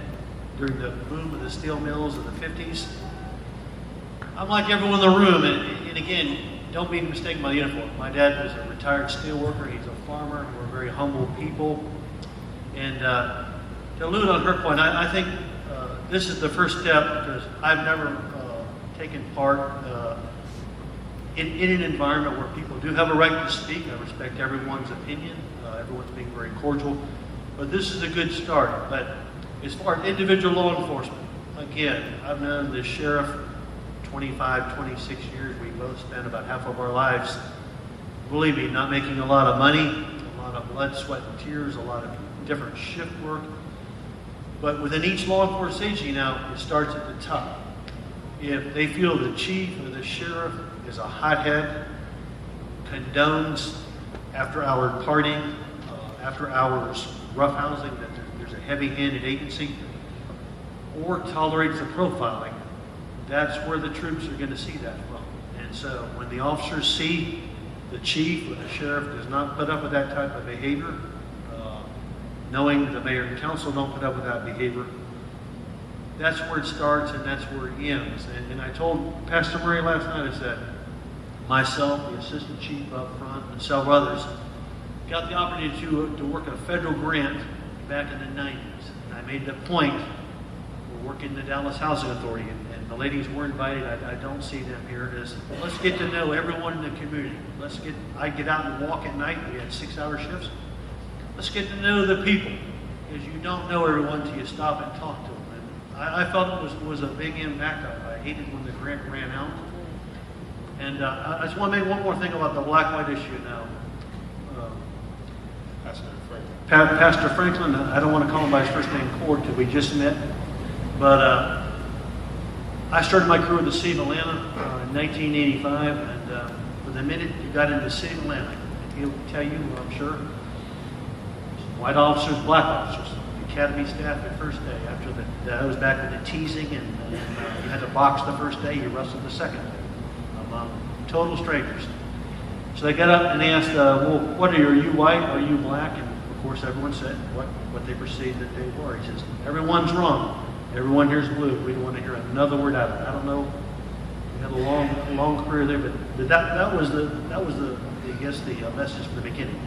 during the boom of the steel mills in the 50s. I'm like everyone in the room, and again, don't be mistaken by the uniform. My dad was a retired steel worker. He's a farmer. We're very humble people, and to allude on her point, I think this is the first step because I've never taken part in an environment where people do have a right to speak. I respect everyone's opinion. Everyone's being very cordial. But this is a good start. But as far as individual law enforcement, again, I've known the sheriff 25, 26 years. We both spent about half of our lives, believe me, not making a lot of money, a lot of blood, sweat, and tears, a lot of different shift work. But within each law enforcement agency now, it starts at the top. If they feel the chief or the sheriff is a hothead, condones after-hour partying, after-hours roughhousing, that there's a heavy-handed agency, or tolerates the profiling, that's where the troops are going to see that from. And so when the officers see the chief or the sheriff does not put up with that type of behavior, knowing the mayor and council don't put up with that behavior, that's where it starts and that's where it ends. And I told Pastor Murray last night, I said, myself, the assistant chief up front, and several others, got the opportunity to work a federal grant back in the 90s. And I made the point, we're working the Dallas Housing Authority, and the ladies were invited. I don't see them here. It is, let's get to know everyone in the community. I get out and walk at night. We had 6-hour shifts. Let's get to know the people, because you don't know everyone until you stop and talk to them. And I felt it was a big impact. I hated when the grant ran out. And I just want to make one more thing about the black-white issue now. Pastor Franklin, I don't want to call him by his first name, Cord, because we just met. But I started my career in the city of Atlanta in 1985, and from the minute you got into the city of Atlanta, he'll tell you, I'm sure, white officers, black officers, the academy staff the first day. After that was back with the teasing, and you had to box the first day, you wrestled the second day. Total strangers. So they got up and asked, well, what are you white? Are you black? And of course, everyone said what they perceived that they were. He says, everyone's wrong. Everyone here's blue. We don't want to hear another word out of it. I don't know. We had a long career there, but that was the I guess the message from the beginning.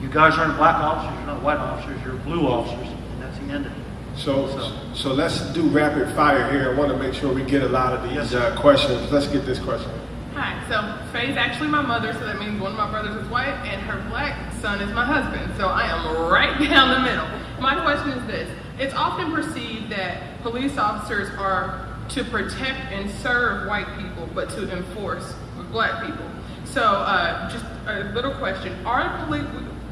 You guys aren't black officers. You're not white officers. You're blue officers, and that's the end of it. So let's do rapid fire here. I want to make sure we get a lot of these questions. Let's get this question. Hi, so Faye's actually my mother, so that means one of my brothers is white, and her black son is my husband. So I am right down the middle. My question is this. It's often perceived that police officers are to protect and serve white people, but to enforce black people. So just a little question.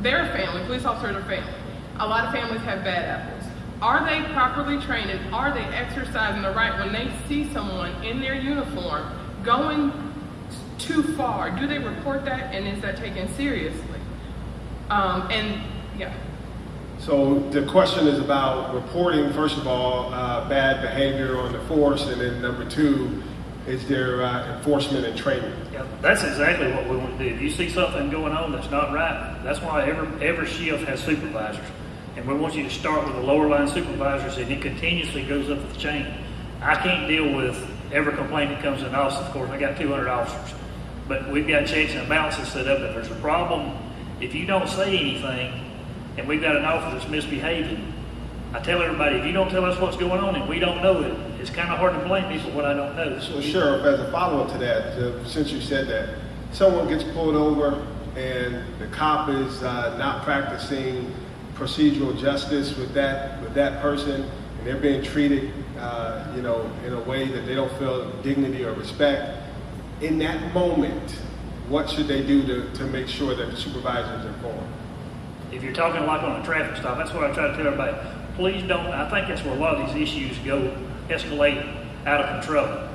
They're a family, police officers are family. A lot of families have bad apples. Are they properly trained and are they exercising the right when they see someone in their uniform going too far? Do they report that, and is that taken seriously? So the question is about reporting, first of all, bad behavior on the force, and then number two, is there enforcement and training? Yeah, that's exactly what we want to do. If you see something going on that's not right, that's why every shift has supervisors. And we want you to start with the lower line supervisors, and it continuously goes up the chain. I can't deal with every complaint that comes in the office. Of course, I got 200 officers. But we've got checks and balances set up. If there's a problem, if you don't say anything, and we've got an officer that's misbehaving, I tell everybody, if you don't tell us what's going on and we don't know it, it's kind of hard to blame people when I don't know. So Sheriff, as a follow-up to that, since you said that, someone gets pulled over and the cop is not practicing procedural justice with that person, and they're being treated, in a way that they don't feel dignity or respect. In that moment, what should they do to make sure that the supervisor is informed? If you're talking like on a traffic stop, that's what I try to tell everybody. Please don't, I think that's where a lot of these issues escalate out of control.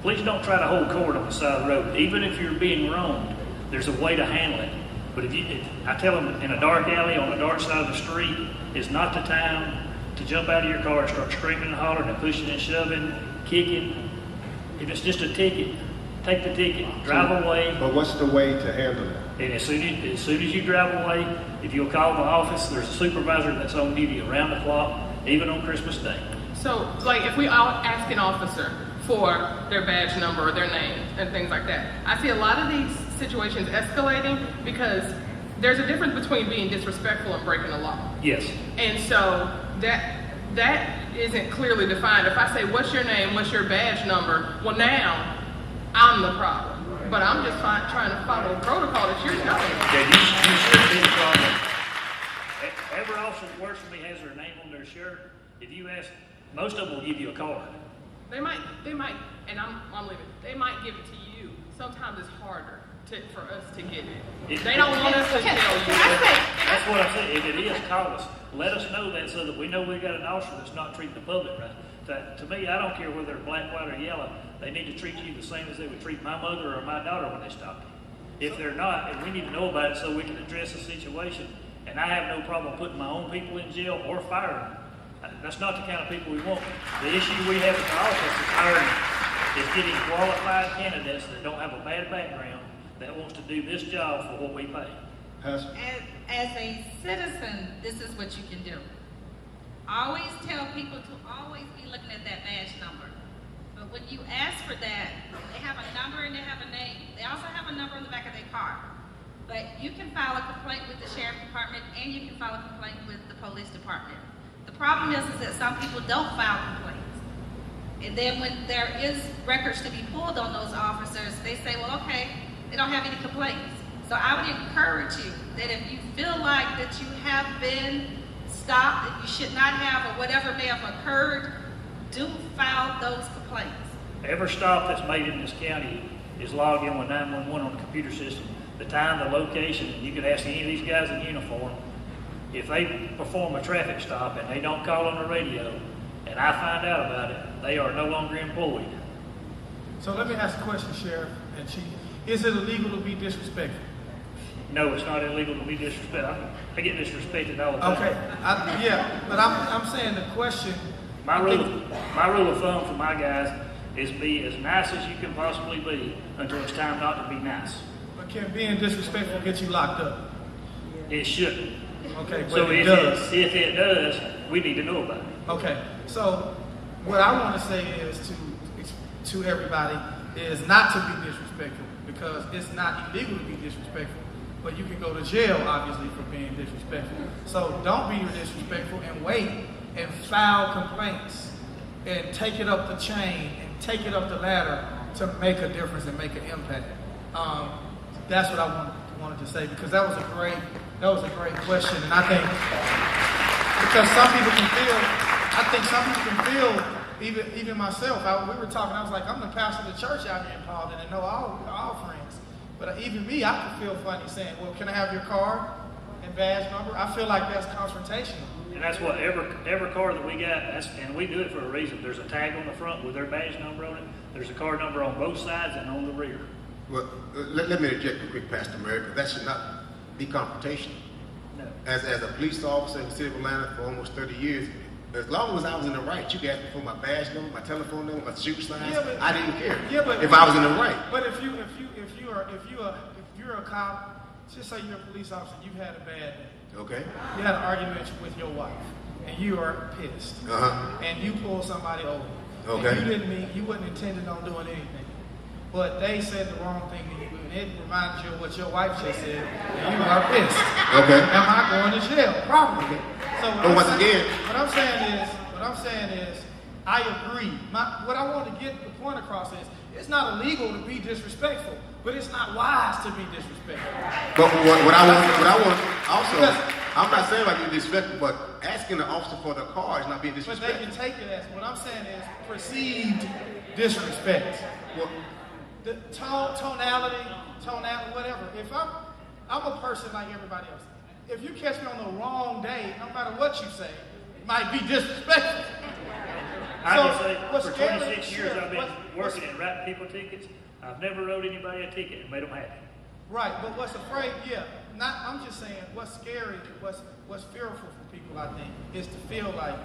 Please don't try to hold court on the side of the road. Even if you're being wronged, there's a way to handle it. But I tell them in a dark alley on the dark side of the street is not the time to jump out of your car and start screaming and hollering and pushing and shoving, kicking. If it's just a ticket, take the ticket, drive away. But what's the way to handle it? And as soon as you drive away, if you'll call the office, there's a supervisor that's on duty around the clock, even on Christmas Day. So, like, if we all ask an officer for their badge number or their name and things like that, I see a lot of these situations escalating because there's a difference between being disrespectful and breaking the law. Yes. And so that isn't clearly defined. If I say, what's your name, what's your badge number, well, now I'm the problem. But I'm just trying to follow the protocol that you're telling me. Yeah, you should be the problem. Every officer that works for me has their name on their shirt. If you ask, most of them will give you a card. They might, and I'm leaving. They might give it to you. Sometimes it's harder for us to get it. They don't want us to tell you. That's what I said. If it is, call us. Let us know that so that we know we got an officer that's not treating the public right. To me, I don't care whether they're black, white, or yellow. They need to treat you the same as they would treat my mother or my daughter when they stop you. If they're not, and we need to know about it so we can address the situation. And I have no problem putting my own people in jail or firing them. That's not the kind of people we want. The issue we have at the office is hiring, is getting qualified candidates that don't have a bad background that wants to do this job for what we pay. As a citizen, this is what you can do. Always tell people to always be looking at that badge number. But when you ask for that, they have a number and they have a name. They also have a number on the back of their car. But you can file a complaint with the sheriff department and you can file a complaint with the police department. The problem is that some people don't file complaints. And then when there is records to be pulled on those officers, they say, well, okay, they don't have any complaints. So I would encourage you that if you feel like that you have been stopped, that you should not have, or whatever may have occurred, do file those complaints. Every stop that's made in this county is logged in with 911 on the computer system. The time, the location, and you could ask any of these guys in uniform, if they perform a traffic stop and they don't call on the radio, and I find out about it, they are no longer employed. So let me ask a question, Sheriff and Chief. Is it illegal to be disrespectful? No, it's not illegal to be disrespectful. I get disrespected all the time. Okay, but I'm saying the question. My rule of thumb for my guys is be as nice as you can possibly be until it's time not to be nice. But can being disrespectful get you locked up? It shouldn't. Okay, but So it does. if it does, we need to know about it. Okay, so what I want to say is to everybody is not to be disrespectful, because it's not illegal to be disrespectful, but you can go to jail obviously for being disrespectful. So don't be disrespectful and wait and file complaints and take it up the chain and take it up the ladder to make a difference and make an impact. That's what I wanted to say, because that was a great question, and I think because some people can feel, even myself. We were talking. I was like, I'm the pastor of the church out here in Paulding, and know all friends. But even me, I can feel funny saying, "Well, can I have your card and badge number?" I feel like that's confrontational. And that's what every car that we got, and we do it for a reason. There's a tag on the front with their badge number on it. There's a card number on both sides and on the rear. Well, let me interject real quick, Pastor Mary, because that should not be confrontational. No. As a police officer in the city of Atlanta for almost 30 years, as long as I was in the right, you could ask me for my badge number, my telephone number, my shoot signs. Yeah, but, I didn't care. Yeah, but if I was in the right. But if you're a cop, just say you're a police officer, you had a bad day. Okay. You had an argument with your wife, and you are pissed. And you pull somebody over. Okay. And you wasn't intending on doing anything, but they said the wrong thing to you, and it reminded you of what your wife just said, and you are pissed. Okay. Am I going to jail? Probably. So What I'm saying is, I agree. What I want to get the point across is, it's not illegal to be disrespectful, but it's not wise to be disrespectful. But what I want also, I'm not saying about being disrespectful, but asking the officer for the car is not being But disrespectful. they can take it as, what I'm saying is, perceived disrespect. Well, The tonality, whatever. If I'm a person like everybody else. If you catch me on the wrong day, no matter what you say, it might be disrespectful. I So, can say, what's for scary- 26 years sure, I've been what's- working and writing people tickets. I've never wrote anybody a ticket and made them happy. Right, but what's afraid, I'm just saying, what's scary, what's fearful for people, I think, is to feel like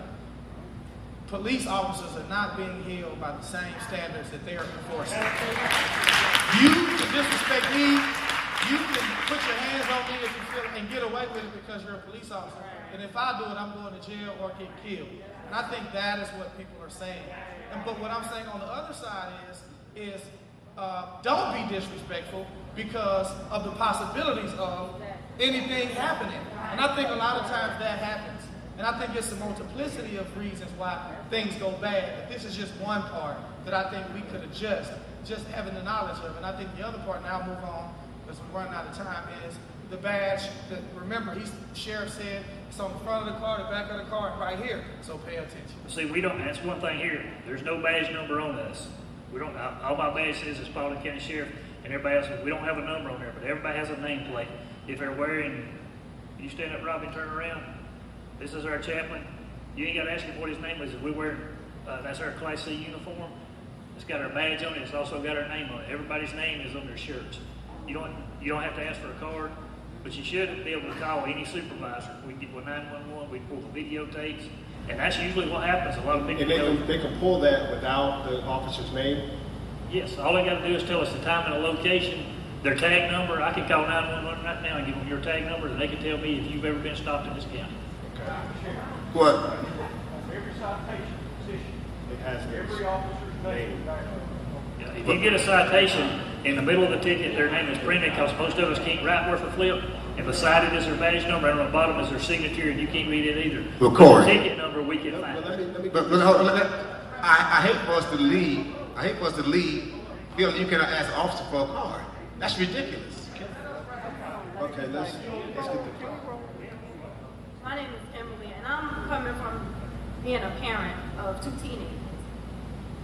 police officers are not being held by the same standards that they are enforcing. You can disrespect me, you can put your hands on me if you feel and get away with it because you're a police officer. And if I do it, I'm going to jail or get killed. And I think that is what people are saying. But what I'm saying on the other side is don't be disrespectful because of the possibilities of anything happening. And I think a lot of times that happens. And I think it's the multiplicity of reasons why things go bad. But this is just one part that I think we could adjust, just having the knowledge of it. And I think the other part, and I'll move on because we're running out of time, is the badge. Remember, the sheriff said it's on the front of the car, the back of the car, right here. So pay attention. See, that's one thing here. There's no badge number on us. We don't. All my badge says is Paulding County Sheriff, and everybody else. We don't have a number on there, but everybody has a nameplate. If they're wearing, you stand up, Robbie, turn around. This is our chaplain. You ain't got to ask him what his name is. If we wear, that's our Class C uniform. It's got our badge on it. It's also got our name on it. Everybody's name is on their shirts. You don't have to ask for a card, but you should be able to call any supervisor. We get with 911. We pull the videotapes, and that's usually what happens. A lot of people. And they can pull that without the officer's name? Yes, all they got to do is tell us the time and the location, their tag number. I can call 911 right now and give them your tag number, and they can tell me if you've ever been stopped in this county. What? Every citation position, It has every officer's name. Yeah, if you get a citation in the middle of the ticket, their name is printed because most of us can't write worth a flip. And beside it is their badge number, and on the bottom is their signature, and you can't read it either. Well, Corey. The ticket number we can find. I hate for us to leave. Feeling you cannot ask an officer for a card. That's ridiculous. Okay, let's get the My name is Emily, and I'm coming from being a parent of 2 teenagers.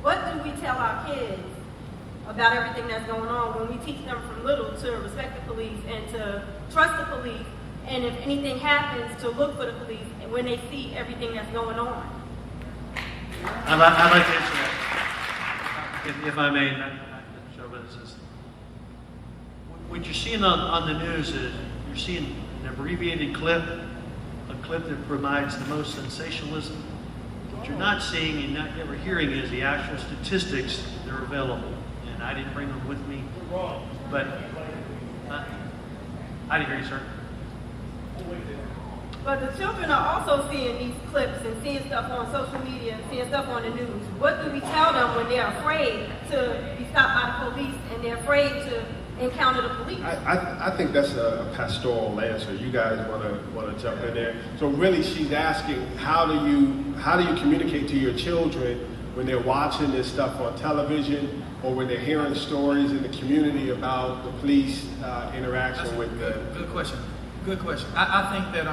What do we tell our kids about everything that's going on when we teach them from little to respect the police and to trust the police, and if anything happens, to look for the police when they see everything that's going on? I'd like to answer that, if I may. Not sure what this is. What you're seeing on the news is you're seeing an abbreviated clip, a clip that provides the most sensationalism. What you're not seeing and not ever hearing is the actual statistics that are available. And I didn't bring them with me, but I didn't hear you, sir. But the children are also seeing these clips and seeing stuff on social media and seeing stuff on the news. What do we tell them when they're afraid to be stopped by the police and they're afraid to encounter the police? I think that's a pastoral answer. You guys want to jump in there? So really, she's asking, how do you communicate to your children when they're watching this stuff on television or when they're hearing stories in the community about the police interaction with the... Good question. Good question. I think that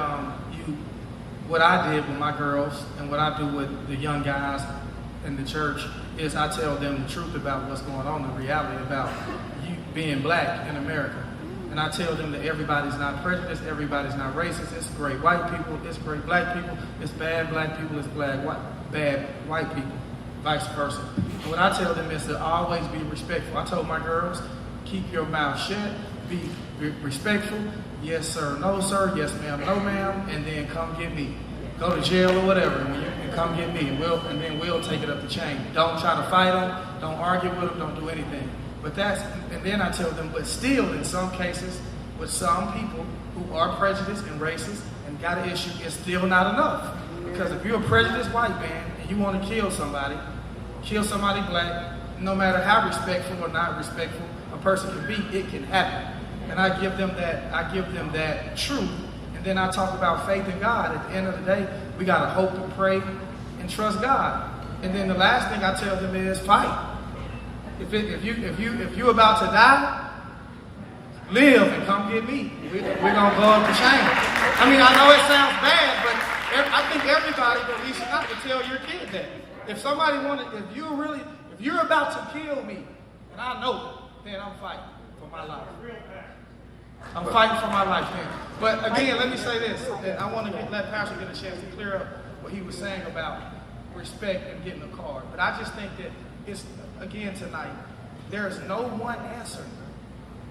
what I did with my girls and what I do with the young guys in the church is I tell them the truth about what's going on, the reality about you being black in America. And I tell them that everybody's not prejudiced, everybody's not racist. It's great white people, it's great black people, it's bad black people, it's bad white people, vice versa. And what I tell them is to always be respectful. I told my girls, keep your mouth shut, be respectful. Yes, sir. No, sir. Yes, ma'am. No, ma'am. And then come get me. Go to jail or whatever, and come get me, and then we'll take it up the chain. Don't try to fight them. Don't argue with them. Don't do anything. But and then I tell them, but still, in some cases, with some people who are prejudiced and racist and got an issue, it's still not enough. Because if you're a prejudiced white man and you want to kill somebody black, no matter how respectful or not respectful a person can be, it can happen. And I give them that truth, and then I talk about faith in God. At the end of the day, we gotta hope and pray and trust God. And then the last thing I tell them is fight. If you're about to die, live and come get me. We're gonna go up the chain. I mean, I know it sounds bad, but I think everybody, but you should have to tell your kid that. If you're about to kill me, and I know it, then I'm fighting for my life. I'm fighting for my life, man. But again, let me say this. I want to let Pastor get a chance to clear up what he was saying about respect and getting a card. But I just think that it's, again, tonight, there's no one answer.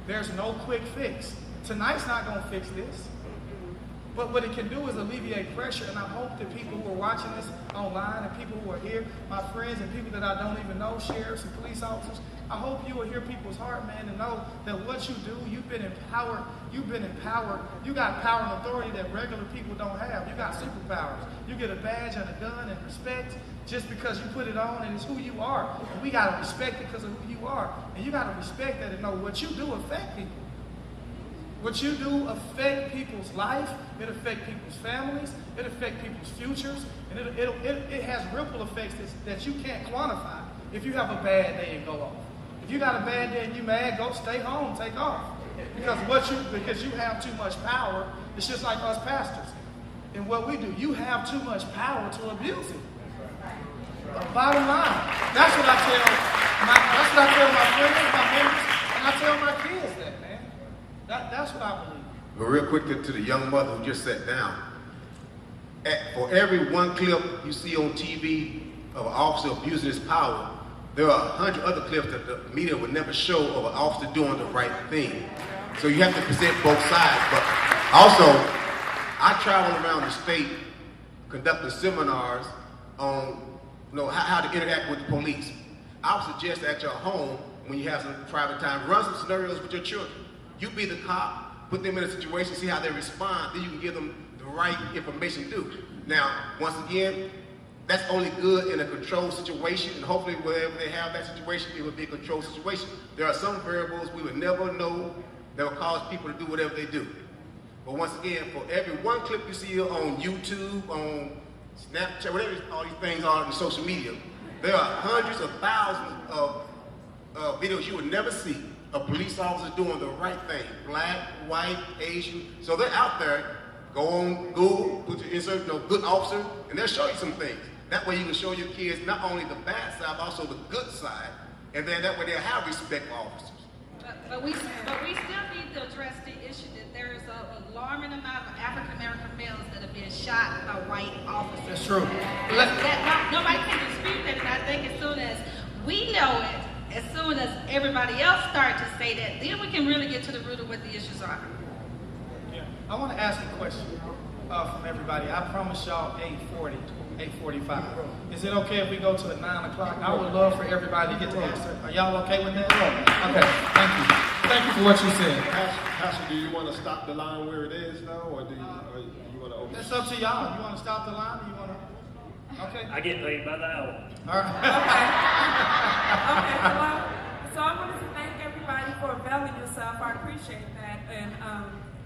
There's no quick fix. Tonight's not going to fix this. But what it can do is alleviate pressure, and I hope that people who are watching this online and people who are here, my friends and people that I don't even know, sheriffs and police officers, I hope you will hear people's heart, man, and know that what you do, you've been empowered, you got power and authority that regular people don't have. You got superpowers. You get a badge and a gun and respect just because you put it on, and it's who you are. And we got to respect it because of who you are. And you got to respect that and know what you do affect people. What you do affect people's life, it affects people's families, it affects people's futures, and it has ripple effects that you can't quantify. If you have a bad day and go off. If you got a bad day and you mad, go stay home, take off. Because you have too much power. It's just like us pastors. And what we do, you have too much power to abuse it. Bottom line. That's what I tell my friends, my members, and I tell my kids that, man. That's what I believe. But real quick to the young mother who just sat down. For every one clip you see on TV of an officer abusing his power, there are 100 other clips that the media would never show of an officer doing the right thing. So you have to present both sides. But also, I travel around the state conducting seminars on how to interact with the police. I would suggest at your home, when you have some private time, run some scenarios with your children. You be the cop, put them in a situation, see how they respond, then you can give them the right information to do. Now, once again, that's only good in a controlled situation, and hopefully wherever they have that situation, it will be a controlled situation. There are some variables we would never know that will cause people to do whatever they do. But once again, for every one clip you see on YouTube, on Snapchat, whatever all these things are in social media, there are hundreds of thousands of videos you would never see of police officers doing the right thing. Black, white, Asian. So they're out there. Go on Google, put your insert, good officer, and they'll show you some things. That way you can show your kids not only the bad side, but also the good side. And then that way they'll have respect for officers. But we still need to address the issue that there is an alarming amount of African American males that have been shot by white officers. That's true. Nobody can dispute that, and I think as soon as we know it, as soon as everybody else starts to say that, then we can really get to the root of what the issues are. Yeah. I want to ask a question from everybody. I promise y'all 8:45. Is it okay if we go to the 9 o'clock? I would love for everybody to get to answer. Are y'all okay with that? Okay, thank you. Thank you for what you said. Pastor, do you want to stop the line where it is, though, or do you want to open? It's up to y'all. You want to stop the line or you want to? Okay. I get paid by the hour. All right. Okay, well, so I wanted to thank everybody for availing yourself. I appreciate that, and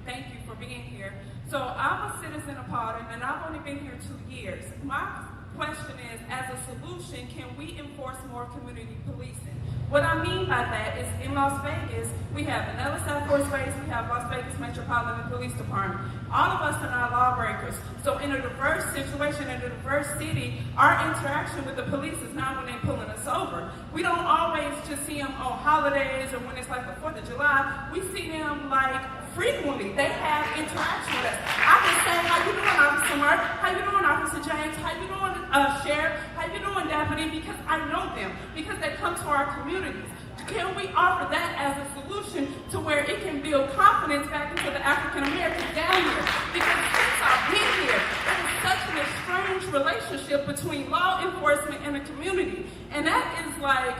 thank you for being here. So I'm a citizen of Paulding, and I've only been here 2 years. My question is, as a solution, can we enforce more community policing? What I mean by that is in Las Vegas, we have the Nellis Air Force Base, we have Las Vegas Metropolitan Police Department. All of us are not lawbreakers. So in a diverse situation, in a diverse city, our interaction with the police is not when they're pulling us over. We don't always just see them on holidays or when it's like the 4th of July. We see them like frequently. They have interaction with us. I can say, how you doing, Officer Mark? How you doing, Officer James? How you doing, Sheriff? How you doing, Deputy? Because I know them. Because they come to our communities. Can we offer that as a solution to where it can build confidence back into the African Americans down here? Because since I've been here, it is such an estranged relationship between law enforcement and the community. And that is like,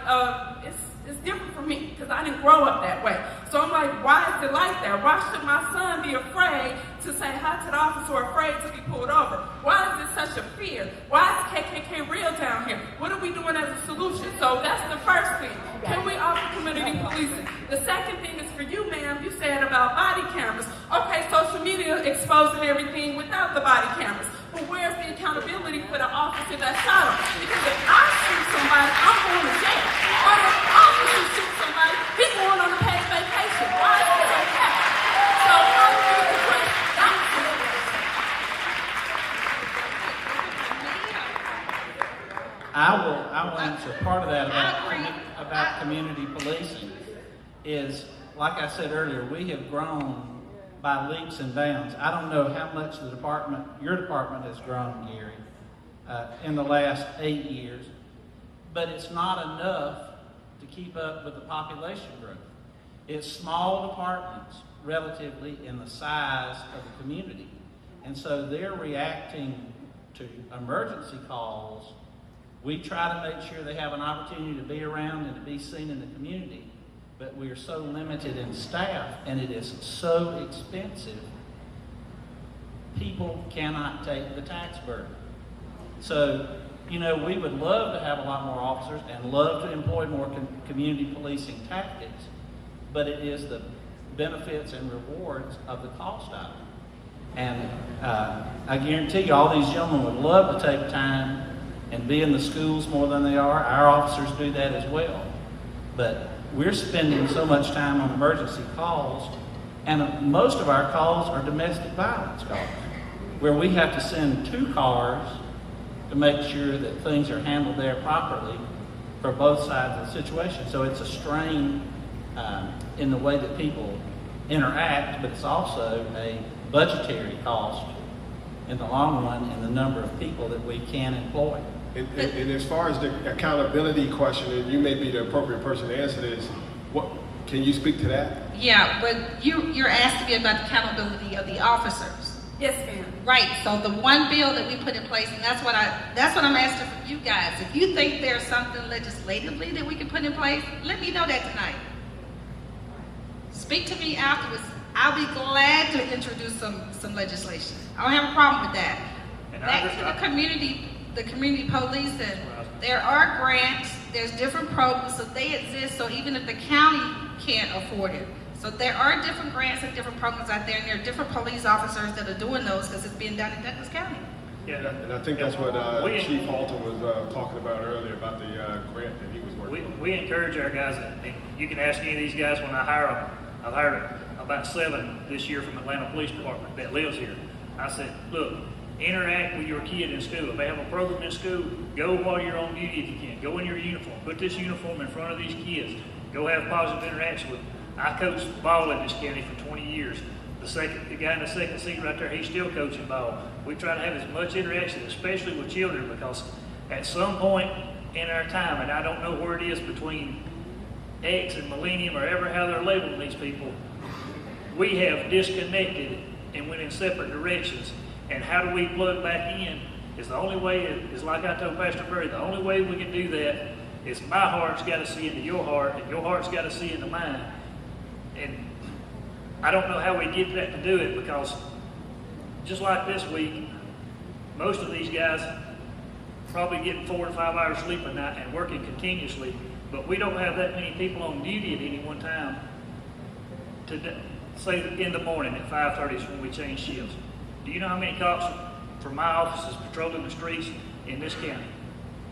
it's different for me because I didn't grow up that way. So I'm like, why is it like that? Why should my son be afraid to say hi to the officer or afraid to be pulled over? Why is it such a fear? Why is KKK real down here? What are we doing as a solution? So that's the first thing. Can we offer community policing? The second thing is for you, ma'am. You said about body cameras. Okay, social media exposing everything without the body cameras. But where's the accountability for the officer that shot him? Because if I shoot somebody, I'm going to jail. Or if the officer shoots somebody, he's going on a paid vacation. Why is it so bad? So how do we address that situation? I will answer part of that about community policing is, like I said earlier, we have grown by leaps and bounds. I don't know how much your department has grown, Gary, in the last 8 years, but it's not enough to keep up with the population growth. It's small departments, relatively, in the size of the community. And so they're reacting to emergency calls. We try to make sure they have an opportunity to be around and to be seen in the community. But we are so limited in staff, and it is so expensive, people cannot take the tax burden. So, we would love to have a lot more officers and love to employ more community policing tactics, but it is the benefits and rewards of the cost of it. And I guarantee you, all these gentlemen would love to take time and be in the schools more than they are. Our officers do that as well. But we're spending so much time on emergency calls, and most of our calls are domestic violence calls, where we have to send 2 cars to make sure that things are handled there properly for both sides of the situation. So it's a strain in the way that people interact, but it's also a budgetary cost in the long run in the number of people that we can employ. And as far as the accountability question, and you may be the appropriate person to answer this, can you speak to that? Yeah, but you're asking me about the accountability of the officers. Yes, ma'am. Right. So the one bill that we put in place, and that's what I'm asking from you guys. If you think there's something legislatively that we can put in place, let me know that tonight. Speak to me afterwards. I'll be glad to introduce some legislation. I don't have a problem with that. Back to the community policing. There are grants, there's different programs, so they exist, so even if the county can't afford it. So there are different grants and different programs out there, and there are different police officers that are doing those because it's being done in Douglas County. Yeah, and I think that's what Chief Halton was talking about earlier about the grant that he was working on. We encourage our guys, and you can ask any of these guys when I hire them. I've hired about 7 this year from Atlanta Police Department that lives here. I said, look, interact with your kid in school. If they have a program in school, go while you're on duty if you can. Go in your uniform. Put this uniform in front of these kids. Go have positive interaction with them. I coached ball in this county for 20 years. The guy in the second seat right there, he's still coaching ball. We try to have as much interaction, especially with children, because at some point in our time, and I don't know where it is between X and millennium or ever how they're labeling these people, we have disconnected and went in separate directions. And how do we plug back in? Is the only way, is like I told Pastor Perry, the only way we can do that is my heart's got to see into your heart, and your heart's got to see into mine. And I don't know how we get that to do it, because just like this week, most of these guys probably getting 4 to 5 hours sleep a night and working continuously, but we don't have that many people on duty at any one time to say in the morning at 5:30 is when we change shifts. Do you know how many cops from my office is patrolling the streets in this county?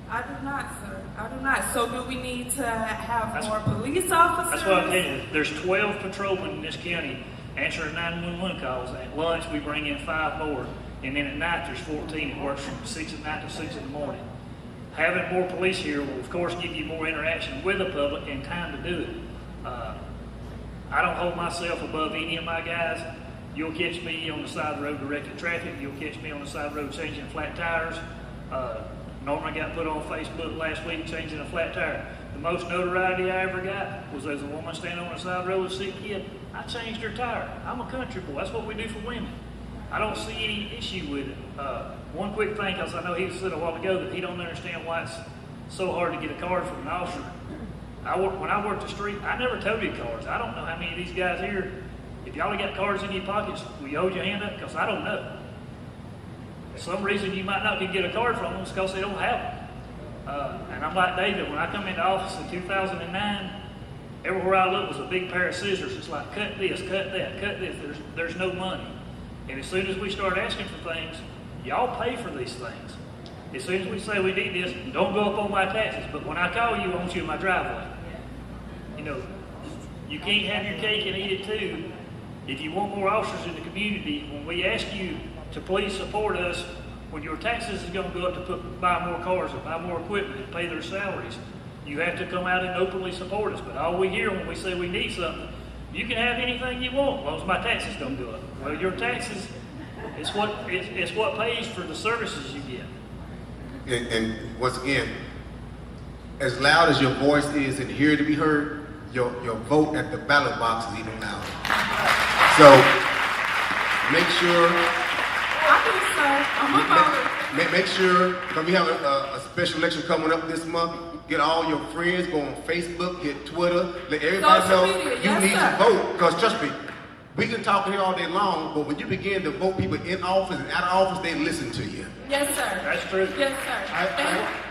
I do not, sir. I do not. So do we need to have more police officers? That's what I'm telling you. There's 12 patrolmen in this county answering 911 calls. At lunch, we bring in 5 more. And then at night, there's 14. It works from 6 at night to 6 in the morning. Having more police here will, of course, give you more interaction with the public and time to do it. I don't hold myself above any of my guys. You'll catch me on the side of the road directing traffic. You'll catch me on the side of the road changing flat tires. Norman got put on Facebook last week changing a flat tire. The most notoriety I ever got was there's a woman standing on the side of the road with a sick kid. I changed her tire. I'm a country boy. That's what we do for women. I don't see any issue with it. One quick thing, because I know he said a while ago that he don't understand why it's so hard to get a card from an officer. When I worked the street, I never toted cards. I don't know how many of these guys here, if y'all got cards in your pockets, will you hold your hand up? Because I don't know. For some reason you might not could get a card from them because they don't have them. And I'm like David, when I come into office in 2009, everywhere I look was a big pair of scissors. It's like, cut this, cut that, cut this. There's no money. And as soon as we start asking for things, y'all pay for these things. As soon as we say we need this, don't go up on my taxes. But when I call you, I want you in my driveway. You know, you can't have your cake and eat it too. If you want more officers in the community, when we ask you to please support us, when your taxes is going to go up to buy more cars and buy more equipment and pay their salaries, you have to come out and openly support us. But all we hear when we say we need something, you can have anything you want as long as my taxes don't go up. Well, your taxes is what pays for the services you get. And once again, as loud as your voice is and here to be heard, your vote at the ballot box is even louder. So make sure. Make sure, because we have a special election coming up this month. Get all your friends, go on Facebook, hit Twitter, let everybody know you need to vote. Because trust me, we can talk here all day long, but when you begin to vote people in office and out of office, they listen to you. Yes, sir. That's true. Yes, sir.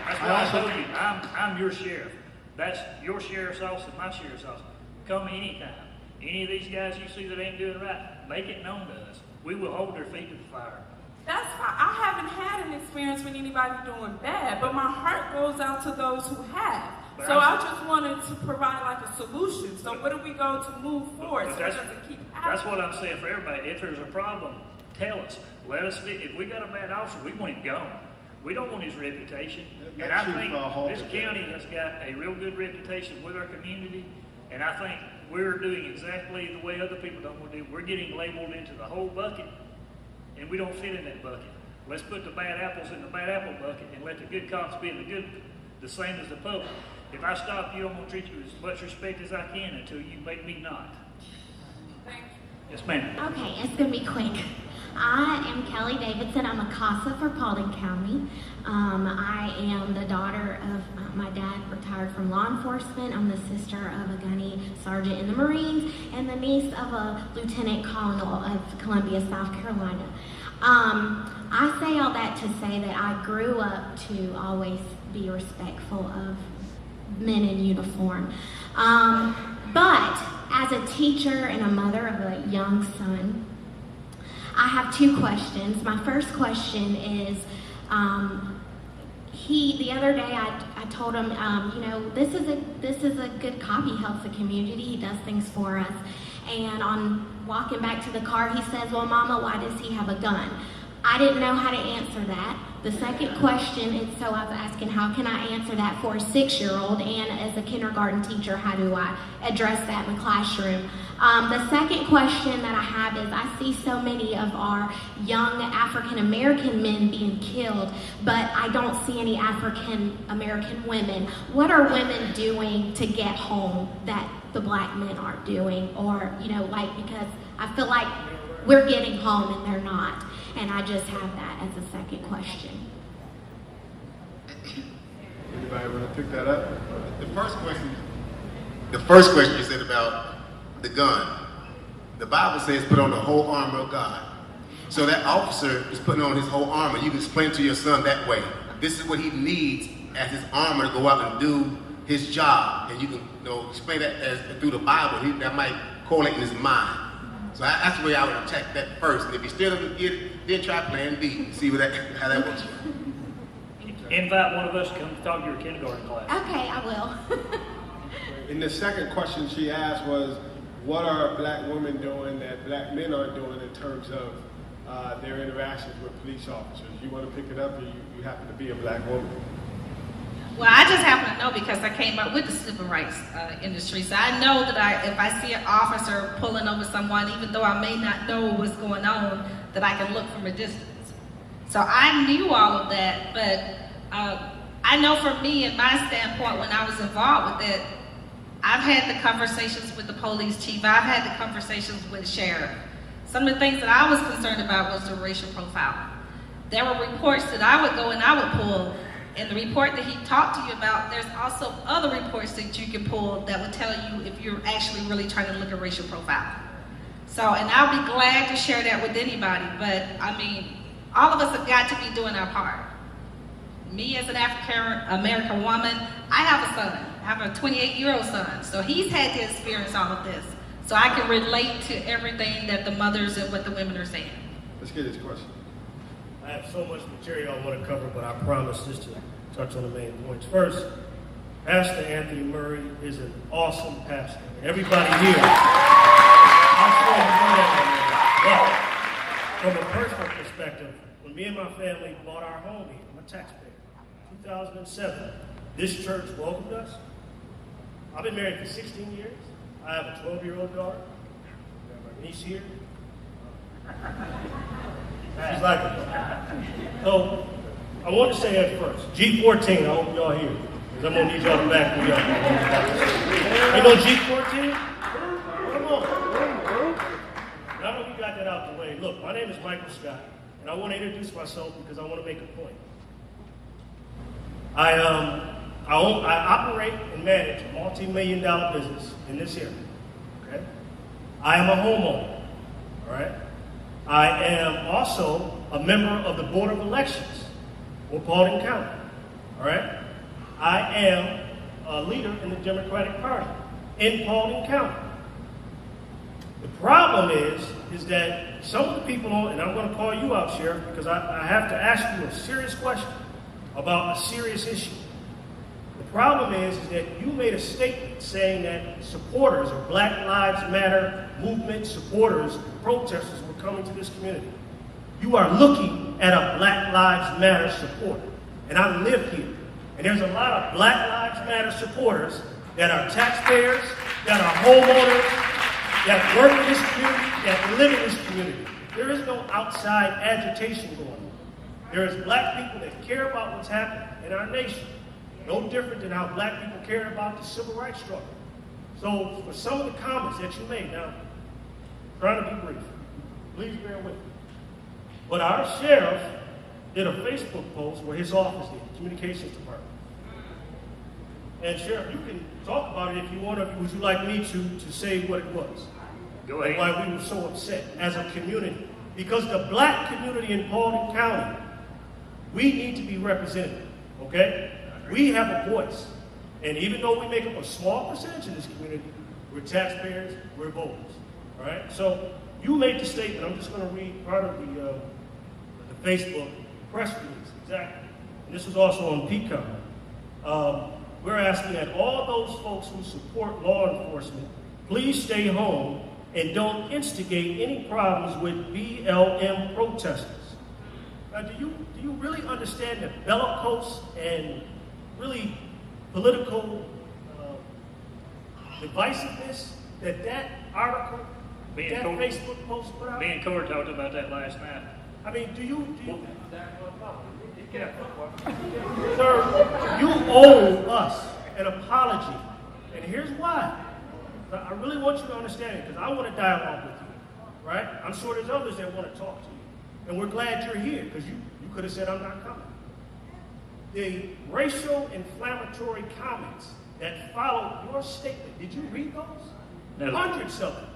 That's why I told you, I'm your sheriff. That's your sheriff's office and my sheriff's office. Come anytime. Any of these guys you see that ain't doing right, make it known to us. We will hold their feet to the fire. That's fine. I haven't had an experience with anybody doing bad, but my heart goes out to those who have. So I just wanted to provide like a solution. So where do we go to move forward so it doesn't keep happening? That's what I'm saying for everybody. If there's a problem, tell us. Let us be. If we got a bad officer, we want him gone. We don't want his reputation. And I think this county has got a real good reputation with our community, and I think we're doing exactly the way other people don't want to do. We're getting labeled into the whole bucket, and we don't fit in that bucket. Let's put the bad apples in the bad apple bucket and let the good cops be in the good, the same as the public. If I stop you, I'm going to treat you as much respect as I can until you make me not. Thank you. Yes, ma'am. Okay, it's going to be quick. I am Kelly Davidson. I'm a CASA for Paulding County. I am the daughter of my dad, retired from law enforcement. I'm the sister of a gunny sergeant in the Marines and the niece of a lieutenant colonel of Columbia, South Carolina. I say all that to say that I grew up to always be respectful of men in uniform. But as a teacher and a mother of a young son, I have 2 questions. My first question is, the other day I told him, this is a good cop. He helps the community. He does things for us. And on walking back to the car, he says, well, Mama, why does he have a gun? I didn't know how to answer that. The second question is, so I was asking, how can I answer that for a 6-year-old? And as a kindergarten teacher, how do I address that in the classroom? The second question that I have is, I see so many of our young African-American men being killed, but I don't see any African-American women. What are women doing to get home that the black men aren't doing? Or, because I feel like we're getting home and they're not. And I just have that as a second question. Anybody want to pick that up? The first question you said about the gun. The Bible says put on the whole armor of God. So that officer is putting on his whole armor. You can explain to your son that way. This is what he needs as his armor to go out and do his job. And you can explain that as through the Bible. That might correlate in his mind. So that's the way I would attack that first. And if he still doesn't get it, then try plan B. See how that works. Invite one of us to come talk to your kindergarten class. Okay, I will. And the second question she asked was, what are black women doing that black men aren't doing in terms of their interactions with police officers? You want to pick it up, or you happen to be a black woman? Well, I just happen to know because I came up with the civil rights industry. So I know that if I see an officer pulling over someone, even though I may not know what's going on, that I can look from a distance. So I knew all of that, but I know for me and my standpoint, when I was involved with it, I've had the conversations with the police chief. I've had the conversations with the sheriff. Some of the things that I was concerned about was the racial profile. There were reports that I would go and I would pull, and the report that he talked to you about, there's also other reports that you can pull that would tell you if you're actually really trying to look at racial profile. So, and I'll be glad to share that with anybody, but I mean, all of us have got to be doing our part. Me as an African-American woman, I have a son. I have a 28-year-old son, so he's had to experience all of this. So I can relate to everything that the mothers and what the women are saying. Let's get this question. I have so much material I want to cover, but I promise just to touch on the main points. First, Pastor Anthony Murray is an awesome pastor. Everybody here, I'm sure you know that. But from a personal perspective, when me and my family bought our home here, I'm a taxpayer, 2007, this church welcomed us. I've been married for 16 years. I have a 12-year-old daughter. I have my niece here. She's like it. So I want to say that first. G14, I hope y'all here, because I'm going to need y'all to back me up. Ain't no G14? Come on. Now that we got that out the way, look, my name is Michael Scott, and I want to introduce myself because I want to make a point. I operate and manage a multi-million-dollar business in this area. Okay? I am a homeowner. All right? I am also a member of the Board of Elections for Paulding County. All right? I am a leader in the Democratic Party in Paulding County. The problem is that some of the people, and I'm going to call you out, Sheriff, because I have to ask you a serious question about a serious issue. The problem is that you made a statement saying that supporters of Black Lives Matter movement supporters, protesters were coming to this community. You are looking at a Black Lives Matter supporter. And I live here. And there's a lot of Black Lives Matter supporters that are taxpayers, that are homeowners, that work in this community, that live in this community. There is no outside agitation going on. There is black people that care about what's happening in our nation. No different than how black people care about the civil rights struggle. So for some of the comments that you made, now, trying to be brief, please bear with me. But our sheriff did a Facebook post where his office did, the communications department. And Sheriff, you can talk about it if you want to. Would you like me to say what it was? Go ahead. Why we were so upset as a community. Because the black community in Paulding County, we need to be represented, okay? We have a voice. And even though we make up a small percentage of this community, we're taxpayers, we're voters, all right? So you made the statement. I'm just going to read part of the Facebook press release, exactly. And this was also on PCOM. We're asking that all those folks who support law enforcement, please stay home and don't instigate any problems with BLM protesters. Now, do you really understand the bellicose and really political divisiveness that article, that Facebook post put out? Me and Corey talked about that last night. I mean, do you sir, you owe us an apology. And here's why. I really want you to understand it, because I want to dialogue with you, right? I'm sure there's others that want to talk to you. And we're glad you're here, because you could have said, I'm not coming. The racial inflammatory comments that followed your statement, did you read those? No. Hundreds of them.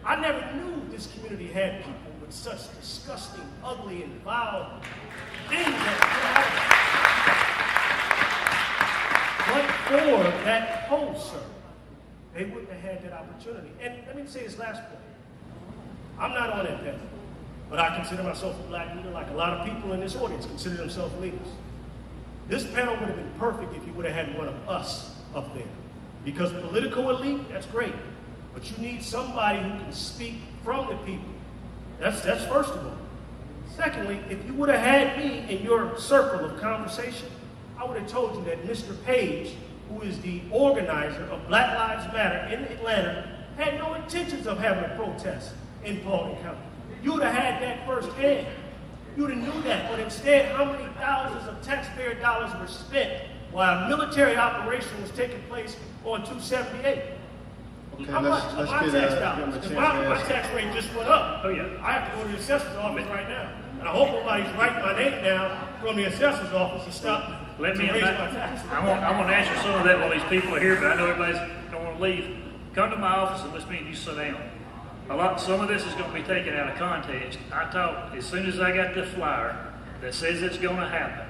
I never knew this community had people with such disgusting, ugly, and vile things that but for that post, sir, they wouldn't have had that opportunity. And let me say this last point. I'm not on that panel, but I consider myself a black leader, like a lot of people in this audience consider themselves leaders. This panel would have been perfect if you would have had one of us up there. Because political elite, that's great. But you need somebody who can speak from the people. That's first of all. Secondly, if you would have had me in your circle of conversation, I would have told you that Mr. Page, who is the organizer of Black Lives Matter in Atlanta, had no intentions of having a protest in Paulding County. You would have had that firsthand. You would have knew that, but instead, how many thousands of taxpayer dollars were spent while a military operation was taking place on 278? Okay, How much of my tax dollars? Because my tax rate just went up. Oh, yeah. I have to go to the assessor's office right now. And I hope nobody's writing my name down from the assessor's office to stop Let me to raise my invite, taxes. I want to answer some of that while these people are here, but I know everybody's don't want to leave. Come to my office and let's meet you sit down. Some of this is going to be taken out of context. I talked, as soon as I got the flyer that says it's going to happen,